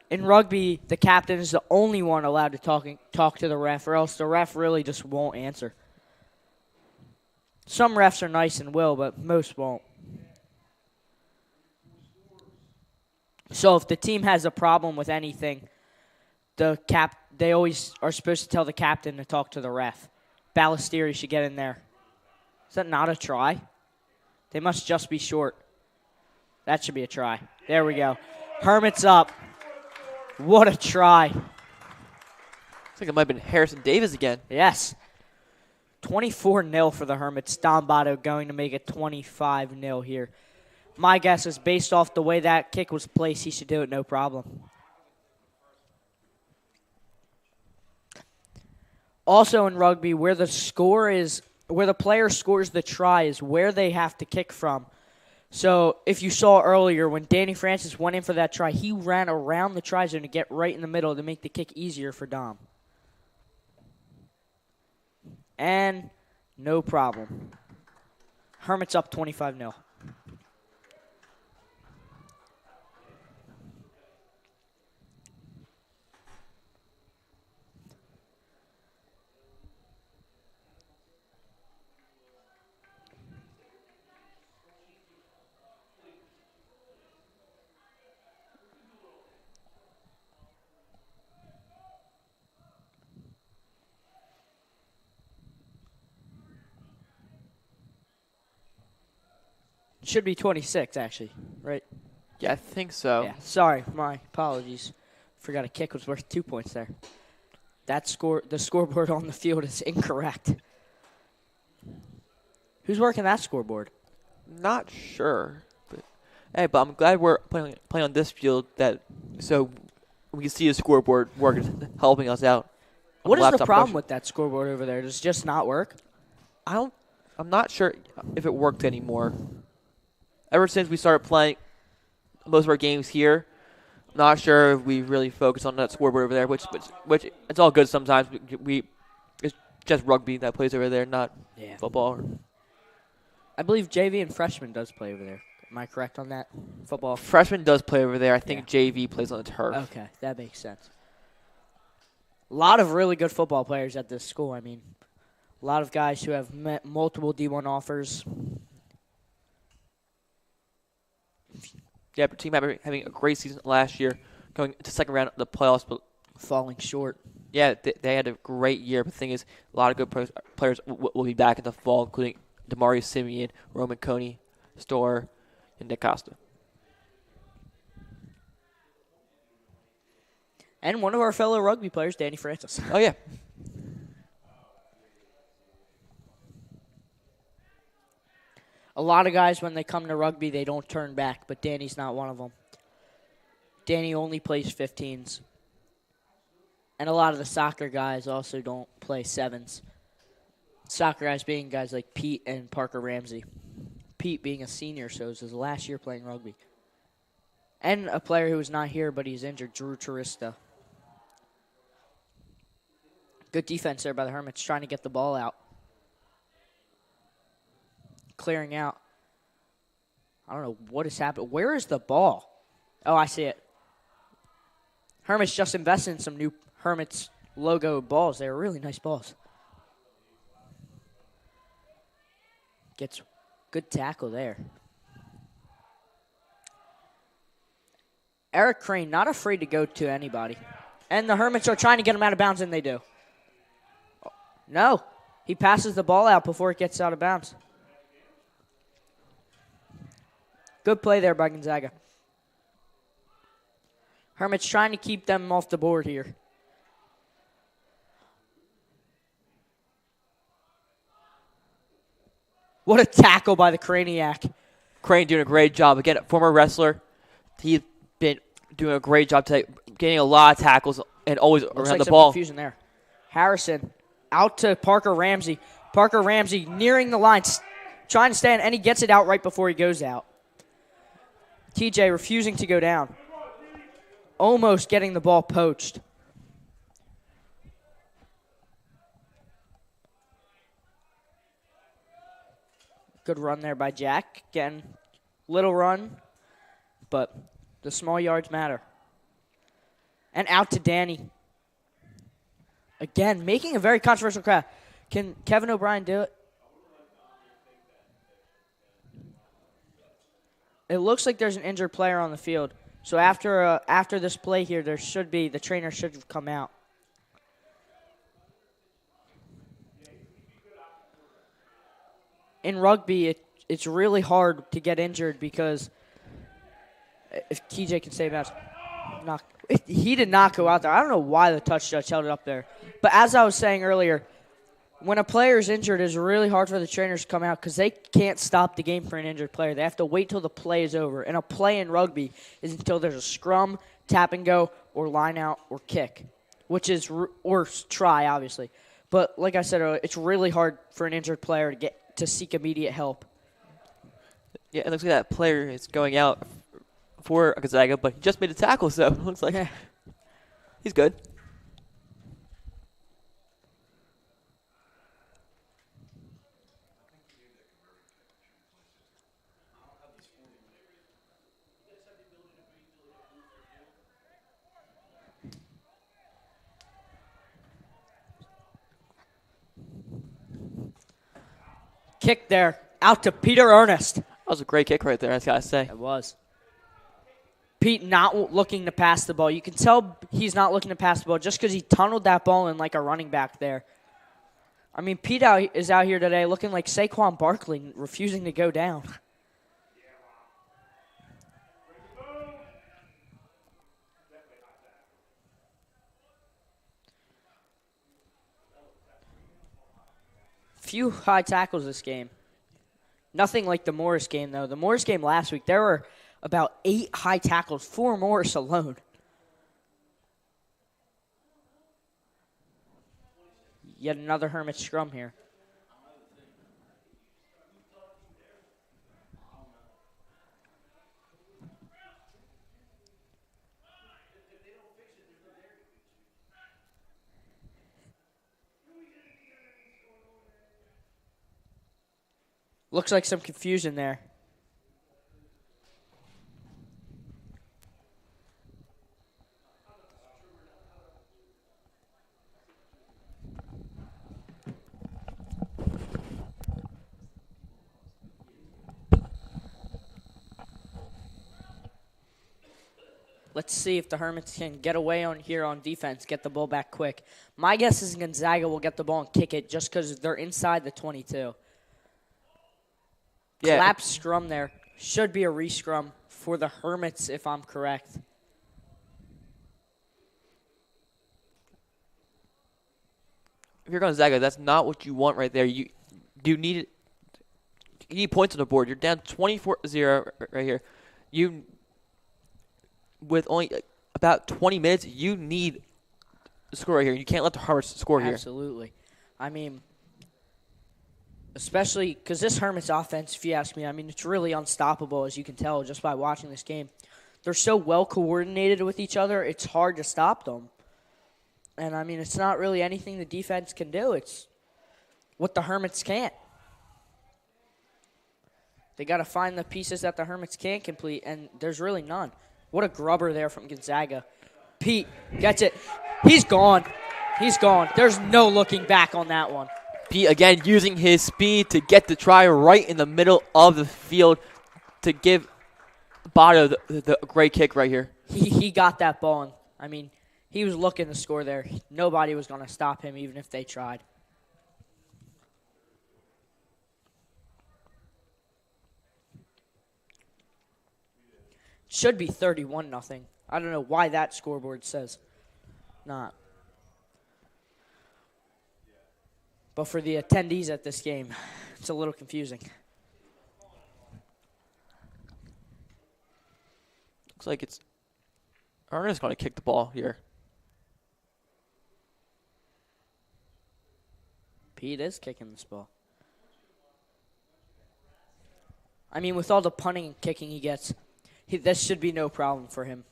In rugby, the captain is the only one allowed to talk to the ref, or else the ref really just won't answer. Some refs are nice and will, but most won't. So if the team has a problem with anything, they always are supposed to tell the captain to talk to the ref. Ballestieri should get in there. Is that not a try? They must just be short. That should be a try. There we go. Hermits up. What a try. Looks like it might have been Harrison Davis again. Yes. 24-0 for the Hermits. Don Botto going to make it 25-0 here. My guess is based off the way that kick was placed, he should do it no problem. Also in rugby, where the player scores the try is where they have to kick from. So if you saw earlier, when Danny Francis went in for that try, he ran around the try zone to get right in the middle to make the kick easier for Dom. And no problem. Hermits up 25-0. Should be 26, actually, right? Yeah, I think so. Yeah. Sorry, my apologies. Forgot a kick was worth 2 points there. The scoreboard on the field is incorrect. Who's working that scoreboard? Not sure. But I'm glad we're playing on this field so we can see the scoreboard working, helping us out. What is the problem with that scoreboard over there? Does it just not work? I'm not sure if it worked anymore. Ever since we started playing most of our games here, I'm not sure if we really focus on that scoreboard over there, which it's all good sometimes. It's just rugby that plays over there, not football. I believe JV and freshman does play over there. Am I correct on that? Football. Freshman does play over there. I think JV plays on the turf. Okay, that makes sense. A lot of really good football players at this school. I mean, a lot of guys who have met multiple D1 offers. Yeah, but team having a great season last year, going to second round of the playoffs, but Falling short. yeah, they had a great year. But the thing is, a lot of good players will be back in the fall, including Damari Simeon, Roman Coney, Storr, and Nick Costa. And one of our fellow rugby players, Danny Francis. Oh, yeah. A lot of guys, when they come to rugby, they don't turn back, but Danny's not one of them. Danny only plays 15s. And a lot of the soccer guys also don't play 7s. Soccer guys being guys like Pete and Parker Ramsey. Pete being a senior, so it was his last year playing rugby. And a player who was not here, but he's injured, Drew Turista. Good defense there by the Hermits, trying to get the ball out. Clearing out. I don't know what has happened. Where is the ball? Oh, I see it. Hermits just invested in some new Hermits logo balls. They were really nice balls. Gets good tackle there. Eric Crane, not afraid to go to anybody. And the Hermits are trying to get him out of bounds, and they do. No, he passes the ball out before it gets out of bounds. Good play there by Gonzaga. Hermits trying to keep them off the board here. What a tackle by the Craniac. Crane doing a great job. Again, a former wrestler. He's been doing a great job today, getting a lot of tackles and always Looks around like the some ball. confusion there. Harrison out to Parker Ramsey. Parker Ramsey nearing the line, trying to stand, and he gets it out right before he goes out. TJ refusing to go down. Almost getting the ball poached. Good run there by Jack. Again, little run, but the small yards matter. And out to Danny. Again, making a very controversial grab. Can Kevin O'Brien do it? It looks like there's an injured player on the field. So after this play here, the trainer should have come out. In rugby, it's really hard to get injured because if TJ can save out, he did not go out there. I don't know why the touch judge held it up there. But as I was saying earlier, when a player is injured, it's really hard for the trainers to come out because they can't stop the game for an injured player. They have to wait till the play is over. And a play in rugby is until there's a scrum, tap and go, or line out, or kick, or try, obviously. But like I said earlier, it's really hard for an injured player to seek immediate help. Yeah, it looks like that player is going out for Gonzaga, but he just made a tackle, so it looks like he's good. Kick there, out to Peter Ernest. That was a great kick right there, I gotta say. It was. Pete not looking to pass the ball. You can tell he's not looking to pass the ball just because he tunneled that ball in like a running back there. I mean, Pete is out here today looking like Saquon Barkley, refusing to go down. Few high tackles this game. Nothing like the Morris game, though. The Morris game last week, there were about 8 high tackles for Morris alone. Yet another Hermit scrum here. Looks like some confusion there. Let's see if the Hermits can get away on here on defense, get the ball back quick. My guess is Gonzaga will get the ball and kick it just because they're inside the 22. Yeah. Collapse scrum there. Should be a re-scrum for the Hermits, if I'm correct. If you're Gonzaga, that's not what you want right there. You need points on the board. You're down 24-0 right here. With only about 20 minutes, you need to score right here. You can't let the Hermits score here. Absolutely. I mean, especially because this Hermits offense, if you ask me, I mean, it's really unstoppable, as you can tell just by watching this game. They're so well coordinated with each other, it's hard to stop them. And, I mean, it's not really anything the defense can do. It's what the Hermits can't. They got to find the pieces that the Hermits can't complete, and there's really none. What a grubber there from Gonzaga. Pete gets it. He's gone. He's gone. There's no looking back on that one. Pete, again, using his speed to get the try right in the middle of the field to give Botto the great kick right here. He got that ball, and, I mean, he was looking to score there. Nobody was going to stop him, even if they tried. Should be 31-0. I don't know why that scoreboard says not. But for the attendees at this game, it's a little confusing. Looks like it's Ernest going to kick the ball here. Pete is kicking this ball. I mean, with all the punting and kicking he gets, this should be no problem for him.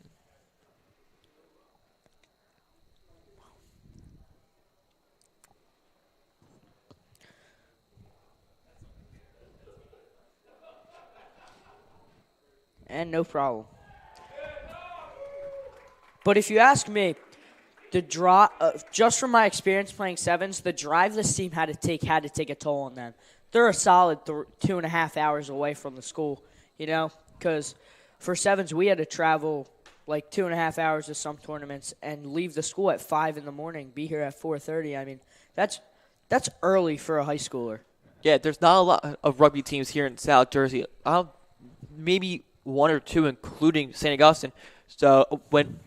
And no problem. But if you ask me, the draw, just from my experience playing sevens, the drive this team had to take a toll on them. They're a solid 2.5 hours away from the school, because for sevens we had to travel like 2.5 hours to some tournaments and leave the school at 5 in the morning, be here at 4:30. I mean, that's early for a high schooler. Yeah, there's not a lot of rugby teams here in South Jersey. Maybe one or two, including St. Augustine. So when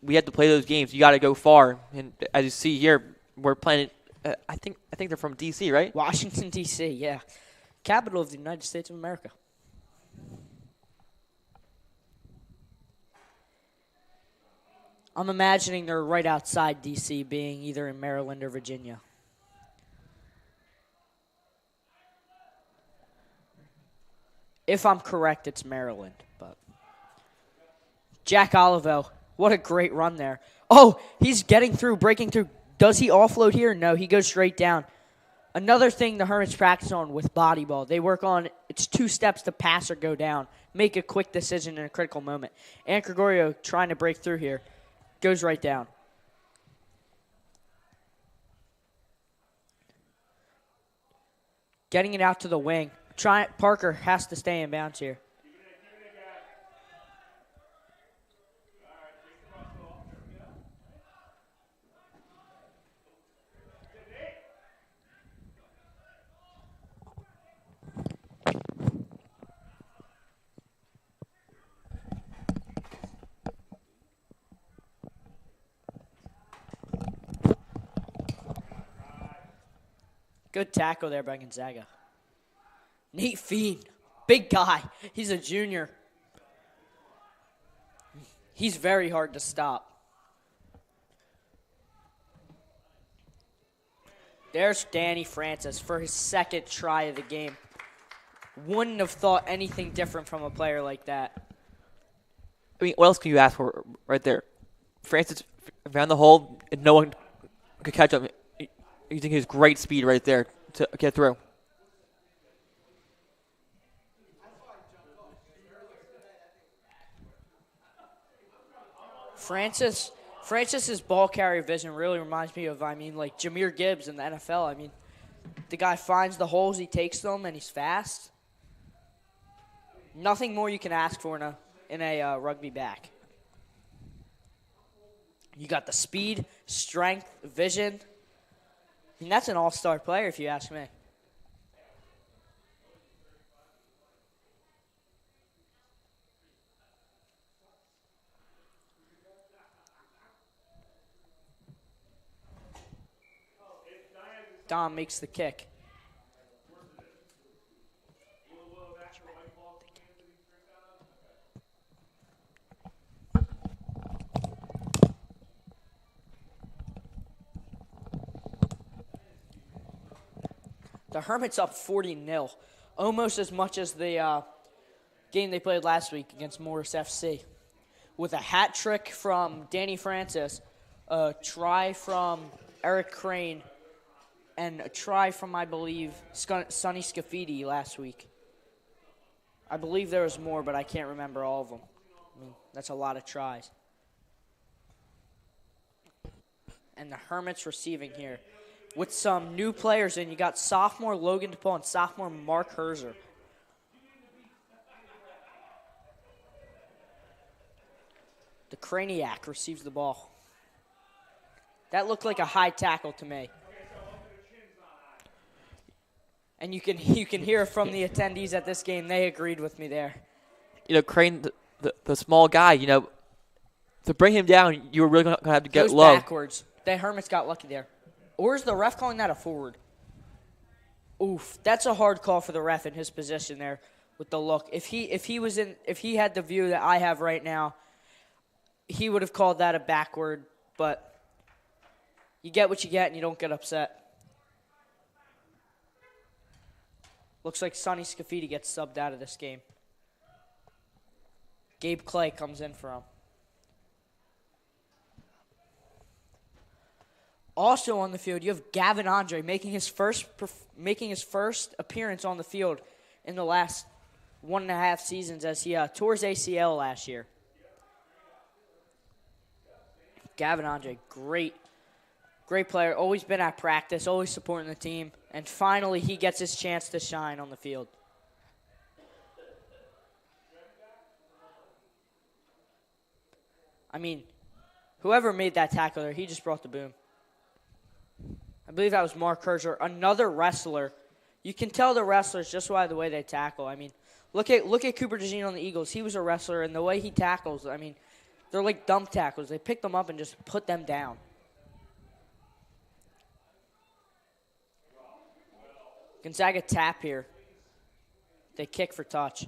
we had to play those games, you got to go far. And as you see here, we're playing. I think they're from D.C., right? Washington, D.C., yeah. Capital of the United States of America. I'm imagining they're right outside D.C., being either in Maryland or Virginia. If I'm correct, it's Maryland. But Jack Olivo, what a great run there. Oh, he's getting through, breaking through. Does he offload here? No, he goes straight down. Another thing the Hermits practice on with body ball, they work on, it's 2 steps to pass or go down. Make a quick decision in a critical moment. And Gregorio trying to break through here. Goes right down. Getting it out to the wing. Parker has to stay in bounds here. Good tackle there by Gonzaga. Nate Fiend, big guy. He's a junior. He's very hard to stop. There's Danny Francis for his second try of the game. Wouldn't have thought anything different from a player like that. I mean, what else can you ask for right there? Francis found the hole, and no one could catch him using his great speed right there to get through. Francis's ball carrier vision really reminds me of, like Jahmyr Gibbs in the NFL. The guy finds the holes, he takes them, and he's fast. Nothing more you can ask for in a rugby back. You got the speed, strength, vision. I mean, that's an all-star player if you ask me. Dom makes the kick. The Hermits up 40-0, almost as much as the game they played last week against Morris FC. With a hat trick from Danny Francis, a try from Eric Crane, and a try from, I believe, Sonny Scafidi last week. I believe there was more, but I can't remember all of them. I mean, that's a lot of tries. And the Hermits receiving here. With some new players in, you got sophomore Logan DePaul and sophomore Mark Herzer. The Craniac receives the ball. That looked like a high tackle to me. And you can hear from the attendees at this game, they agreed with me there. You know, Crane, the small guy, you know, to bring him down, you were really going to have to get Goes low. Backwards. The Hermits got lucky there. Or is the ref calling that a forward? Oof, that's a hard call for the ref in his position there with the look. If he had the view that I have right now, he would have called that a backward, but you get what you get and you don't get upset. Looks like Sonny Scafidi gets subbed out of this game. Gabe Clay comes in for him. Also on the field, you have Gavin Andre making his first appearance on the field in the last 1.5 seasons as he tore his ACL last year. Gavin Andre, great player, always been at practice, always supporting the team, and finally he gets his chance to shine on the field. I mean, whoever made that tackle there, he just brought the boom. I believe that was Mark Herzer, another wrestler. You can tell the wrestlers just by the way they tackle. I mean, look at Cooper DeJean on the Eagles. He was a wrestler, and the way he tackles, I mean, they're like dump tackles. They pick them up and just put them down. Gonzaga tap here. They kick for touch.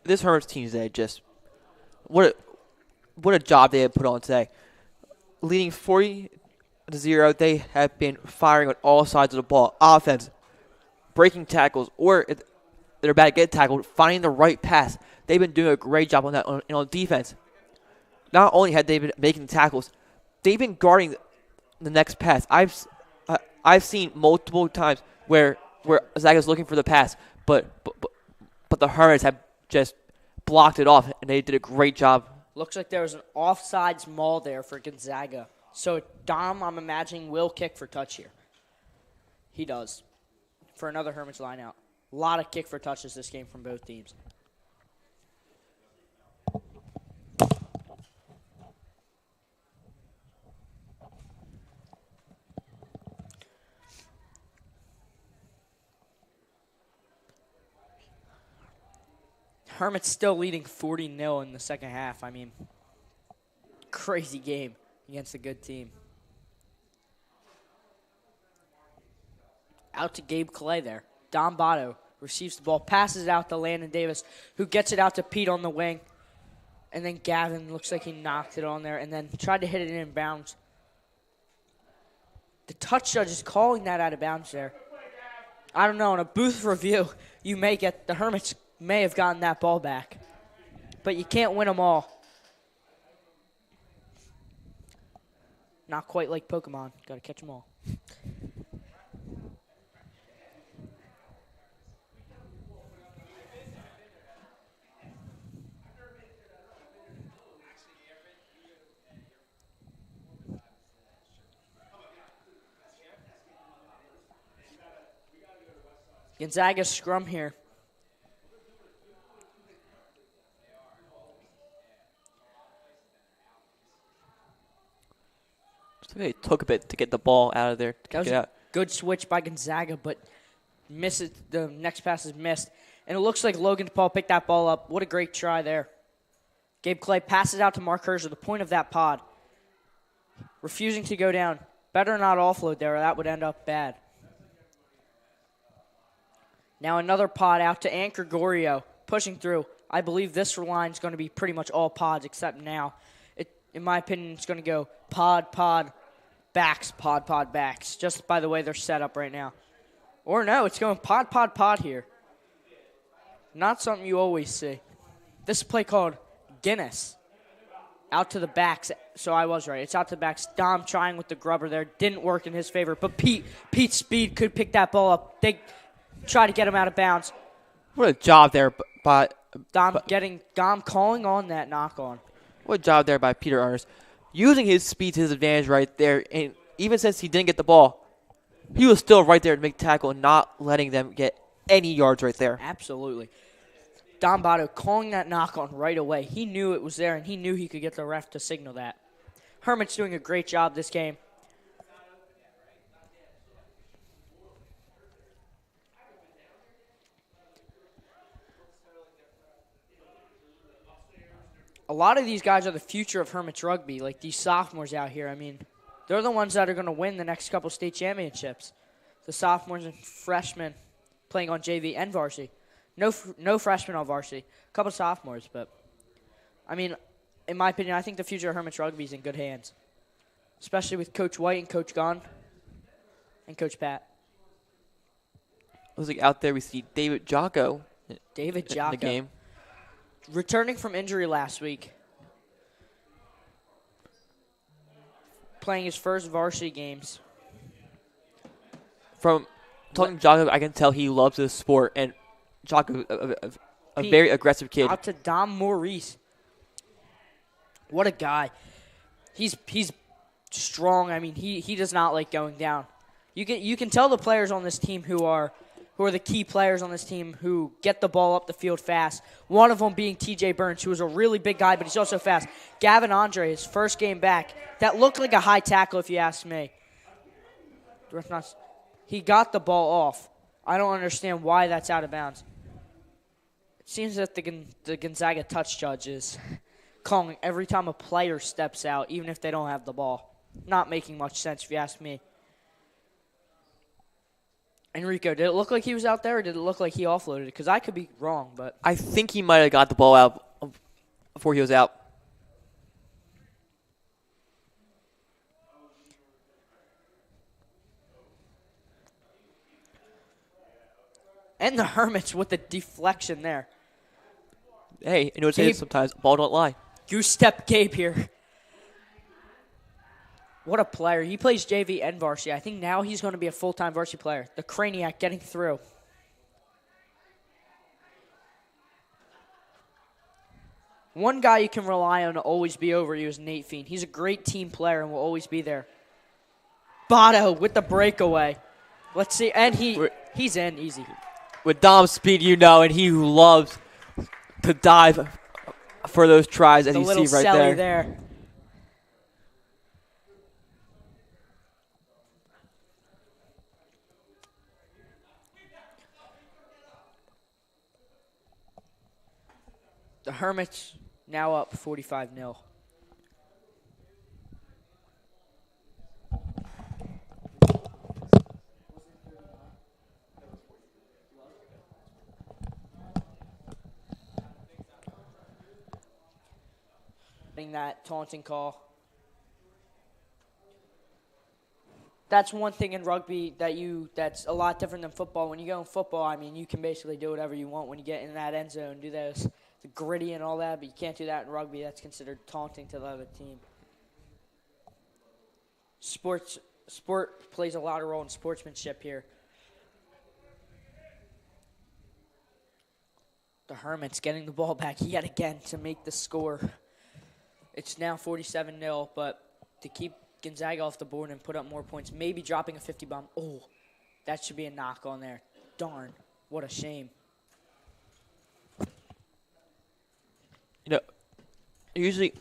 This Hermits team today, just what a job they have put on today. Leading 40-0, they have been firing on all sides of the ball. Offense, breaking tackles, or if they're about to get tackled, finding the right pass. They've been doing a great job on that. On defense, not only have they been making tackles, they've been guarding the next pass. I've seen multiple times where Zaga's looking for the pass, but the Hermits have just blocked it off, and they did a great job. Looks like there was an offsides maul there for Gonzaga. So Dom, I'm imagining, will kick for touch here. He does. For another Hermits line out. A lot of kick for touches this game from both teams. Hermits still leading 40-0 in the second half. I mean, crazy game against a good team. Out to Gabe Clay there. Don Botto receives the ball, passes it out to Landon Davis, who gets it out to Pete on the wing. And then Gavin looks like he knocked it on there and then tried to hit it in bounds. The touch judge is calling that out of bounds there. I don't know. In a booth review, you may get the Hermits may have gotten that ball back. But you can't win them all. Not quite like Pokemon. Got to catch them all. Gonzaga scrum here. It took a bit to get the ball out of there. That was a good switch by Gonzaga, but misses. The next pass is missed. And it looks like Logan Paul picked that ball up. What a great try there. Gabe Clay passes out to Mark Herzer, the point of that pod. Refusing to go down. Better not offload there, or that would end up bad. Now another pod out to Ant Gregorio, pushing through. I believe this line is going to be pretty much all pods except now. In my opinion, it's going to go pod, backs, pod, backs, just by the way they're set up right now. Or no, it's going pod here. Not something you always see. This is a play called Guinness. Out to the backs, so I was right. It's out to the backs. Dom trying with the grubber there. Didn't work in his favor, but Pete's speed could pick that ball up. They try to get him out of bounds. What a job there by Dom calling on that knock on. What a job there by Peter Ernst. Using his speed to his advantage right there, and even since he didn't get the ball, he was still right there to make the tackle and not letting them get any yards right there. Absolutely. Don Botto calling that knock on right away. He knew it was there, and he knew he could get the ref to signal that. Hermit's doing a great job this game. A lot of these guys are the future of Hermits rugby, like these sophomores out here. I mean, they're the ones that are going to win the next couple state championships. The sophomores and freshmen playing on JV and varsity. No freshmen on varsity. A couple sophomores, but, I mean, in my opinion, I think the future of Hermits rugby is in good hands, especially with Coach White and Coach Gunn and Coach Pat. Looks like out there we see David Jocko. In the game. Returning from injury last week. Playing his first varsity games. From talking to Jocko, I can tell he loves this sport, and Jocko, a very aggressive kid. Out to Dom Maurice. What a guy. He's strong. I mean, he does not like going down. You can tell the players on this team who are the key players on this team who get the ball up the field fast. One of them being TJ Burns, who is a really big guy, but he's also fast. Gavin Andre, his first game back, that looked like a high tackle if you ask me. He got the ball off. I don't understand why that's out of bounds. It seems that the Gonzaga touch judge is calling every time a player steps out, even if they don't have the ball. Not making much sense if you ask me. Enrico, did it look like he was out there, or did it look like he offloaded it? Because I could be wrong, but I think he might have got the ball out before he was out. And the Hermits with the deflection there. Hey, you know what it is sometimes? Ball don't lie. Goose step Gabe here. What a player. He plays JV and varsity. I think now he's going to be a full-time varsity player. The Craniac getting through. One guy you can rely on to always be over you is Nate Fiend. He's a great team player and will always be there. Botto with the breakaway. Let's see. And he's in easy. With Dom's speed, and he loves to dive for those tries, as you see right there. The Hermits now up 45-0. That taunting call. That's one thing in rugby that's a lot different than football. When you go in football, I mean, you can basically do whatever you want when you get in that end zone, do the gritty and all that, but you can't do that in rugby. That's considered taunting to the other team. Sport plays a lot of role in sportsmanship here. The Hermits getting the ball back yet again to make the score. It's now 47-0, but to keep Gonzaga off the board and put up more points, maybe dropping a 50 bomb. Oh, that should be a knock on there. Darn. What a shame. You know, usually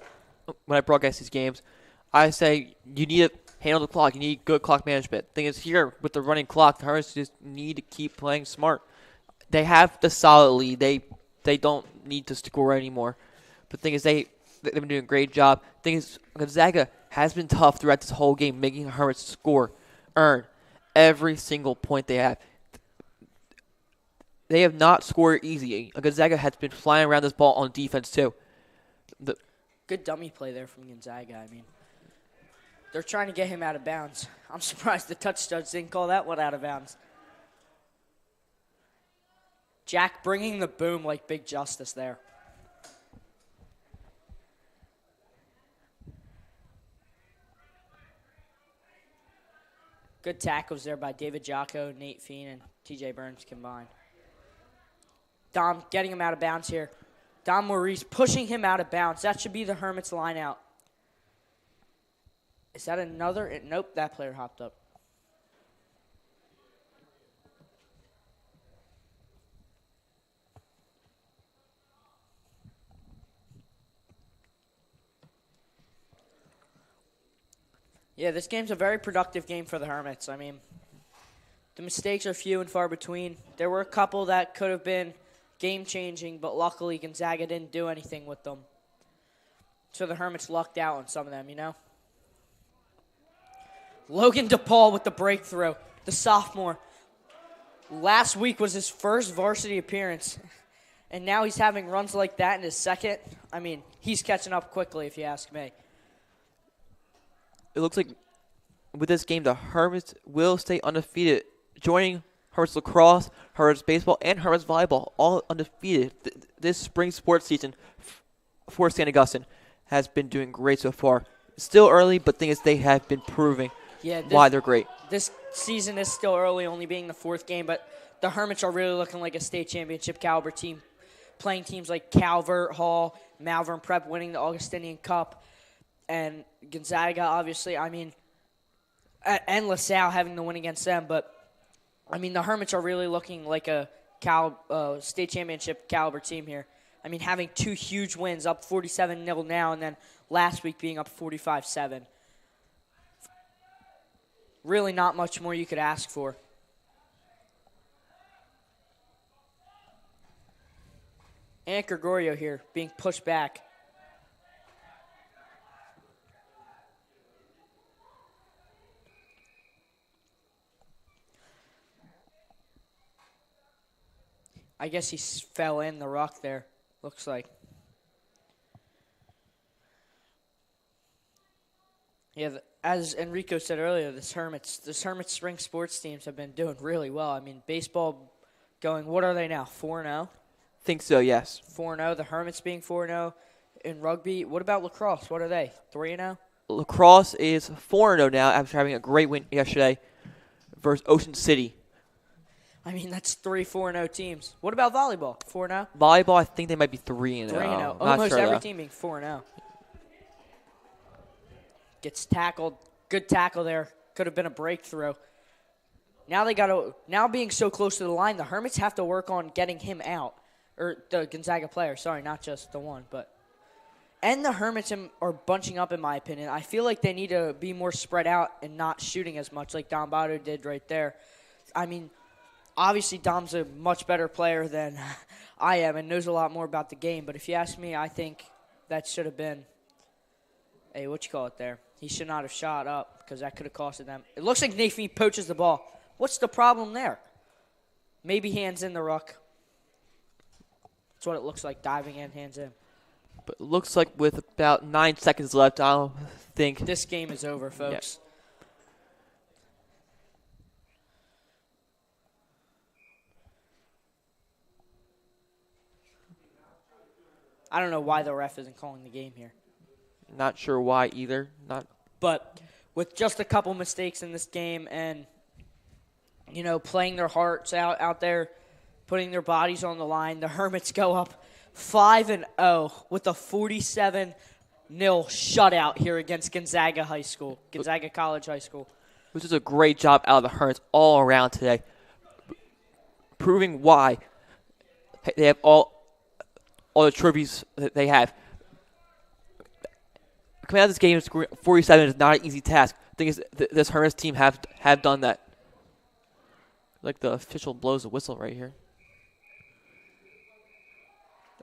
when I broadcast these games, I say you need to handle the clock. You need good clock management. Thing is, here with the running clock, the Hermits just need to keep playing smart. They have the solid lead. They don't need to score anymore. But the thing is, they've been doing a great job. The thing is, Gonzaga has been tough throughout this whole game, making the Hermits earn every single point they have. They have not scored easy. Gonzaga has been flying around this ball on defense too. Good dummy play there from Gonzaga. I mean, they're trying to get him out of bounds. I'm surprised the touch judge didn't call that one out of bounds. Jack bringing the boom like big justice there. Good tackles there by David Jocko, Nate Feen, and TJ Burns combined. Dom getting him out of bounds here. Dom Maurice pushing him out of bounds. That should be the Hermits line out. Is that another? Nope, that player hopped up. Yeah, this game's a very productive game for the Hermits. I mean, the mistakes are few and far between. There were a couple that could have been game-changing, but luckily Gonzaga didn't do anything with them. So the Hermits lucked out on some of them, you know? Logan DePaul with the breakthrough, the sophomore. Last week was his first varsity appearance, and now he's having runs like that in his second. I mean, he's catching up quickly, if you ask me. It looks like with this game, the Hermits will stay undefeated, joining Hermits lacrosse, Hermits baseball, and Hermits volleyball, all undefeated. This spring sports season for St. Augustine has been doing great so far. Still early, but the thing is they have been proving why they're great. This season is still early, only being the fourth game, but the Hermits are really looking like a state championship caliber team, playing teams like Calvert, Hall, Malvern Prep winning the Augustinian Cup, and Gonzaga, obviously, I mean, and LaSalle having the win against them. But, I mean, the Hermits are really looking like a state championship caliber team here. I mean, having two huge wins, up 47-0 now, and then last week being up 45-7. Really not much more you could ask for. And Gregorio here being pushed back. I guess he fell in the rock there, looks like. Yeah, as Enrico said earlier, this Hermits spring sports teams have been doing really well. I mean, baseball going, what are they now, 4-0? Think so, yes. 4-0, the Hermits being 4-0. In rugby, what about lacrosse? What are they, 3-0? Lacrosse is 4-0 now after having a great win yesterday versus Ocean City. I mean, that's 3 4-0 teams. What about volleyball? 4-0? Volleyball, I think they might be 3-0. 3-0. Almost Almost every team being 4-0. Gets tackled. Good tackle there. Could have been a breakthrough. Now being so close to the line, the Hermits have to work on getting him out. Or the Gonzaga player, sorry, not just the one. And the Hermits are bunching up, in my opinion. I feel like they need to be more spread out and not shooting as much like Dom Bado did right there. I mean, obviously, Dom's a much better player than I am and knows a lot more about the game. But if you ask me, I think that should have been there? He should not have shot up because that could have costed them. It looks like Nathan poaches the ball. What's the problem there? Maybe hands in the ruck. That's what it looks like, diving in, hands in. But it looks like with about 9 seconds left, I don't think. This game is over, folks. Yeah. I don't know why the ref isn't calling the game here. Not sure why either. But with just a couple mistakes in this game and, you know, playing their hearts out there, putting their bodies on the line, the Hermits go up 5-0 with a 47-0 shutout here against Gonzaga College High School. Which is a great job out of the Hermits all around today. proving why they have all the trophies that they have. Coming out of this game, scoring 47 is not an easy task. I think this Hermits team have done that. Like the official blows a whistle right here.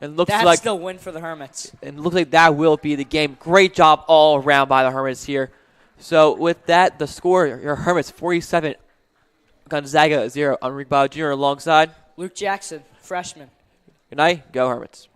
And looks That's like the win for the Hermits. And looks like that will be the game. Great job all around by the Hermits here. So with that, the score, your Hermits 47, Gonzaga 0. I'm Rick Bauer Jr. alongside Luke Jackson, freshman. Good night. Go Hermits.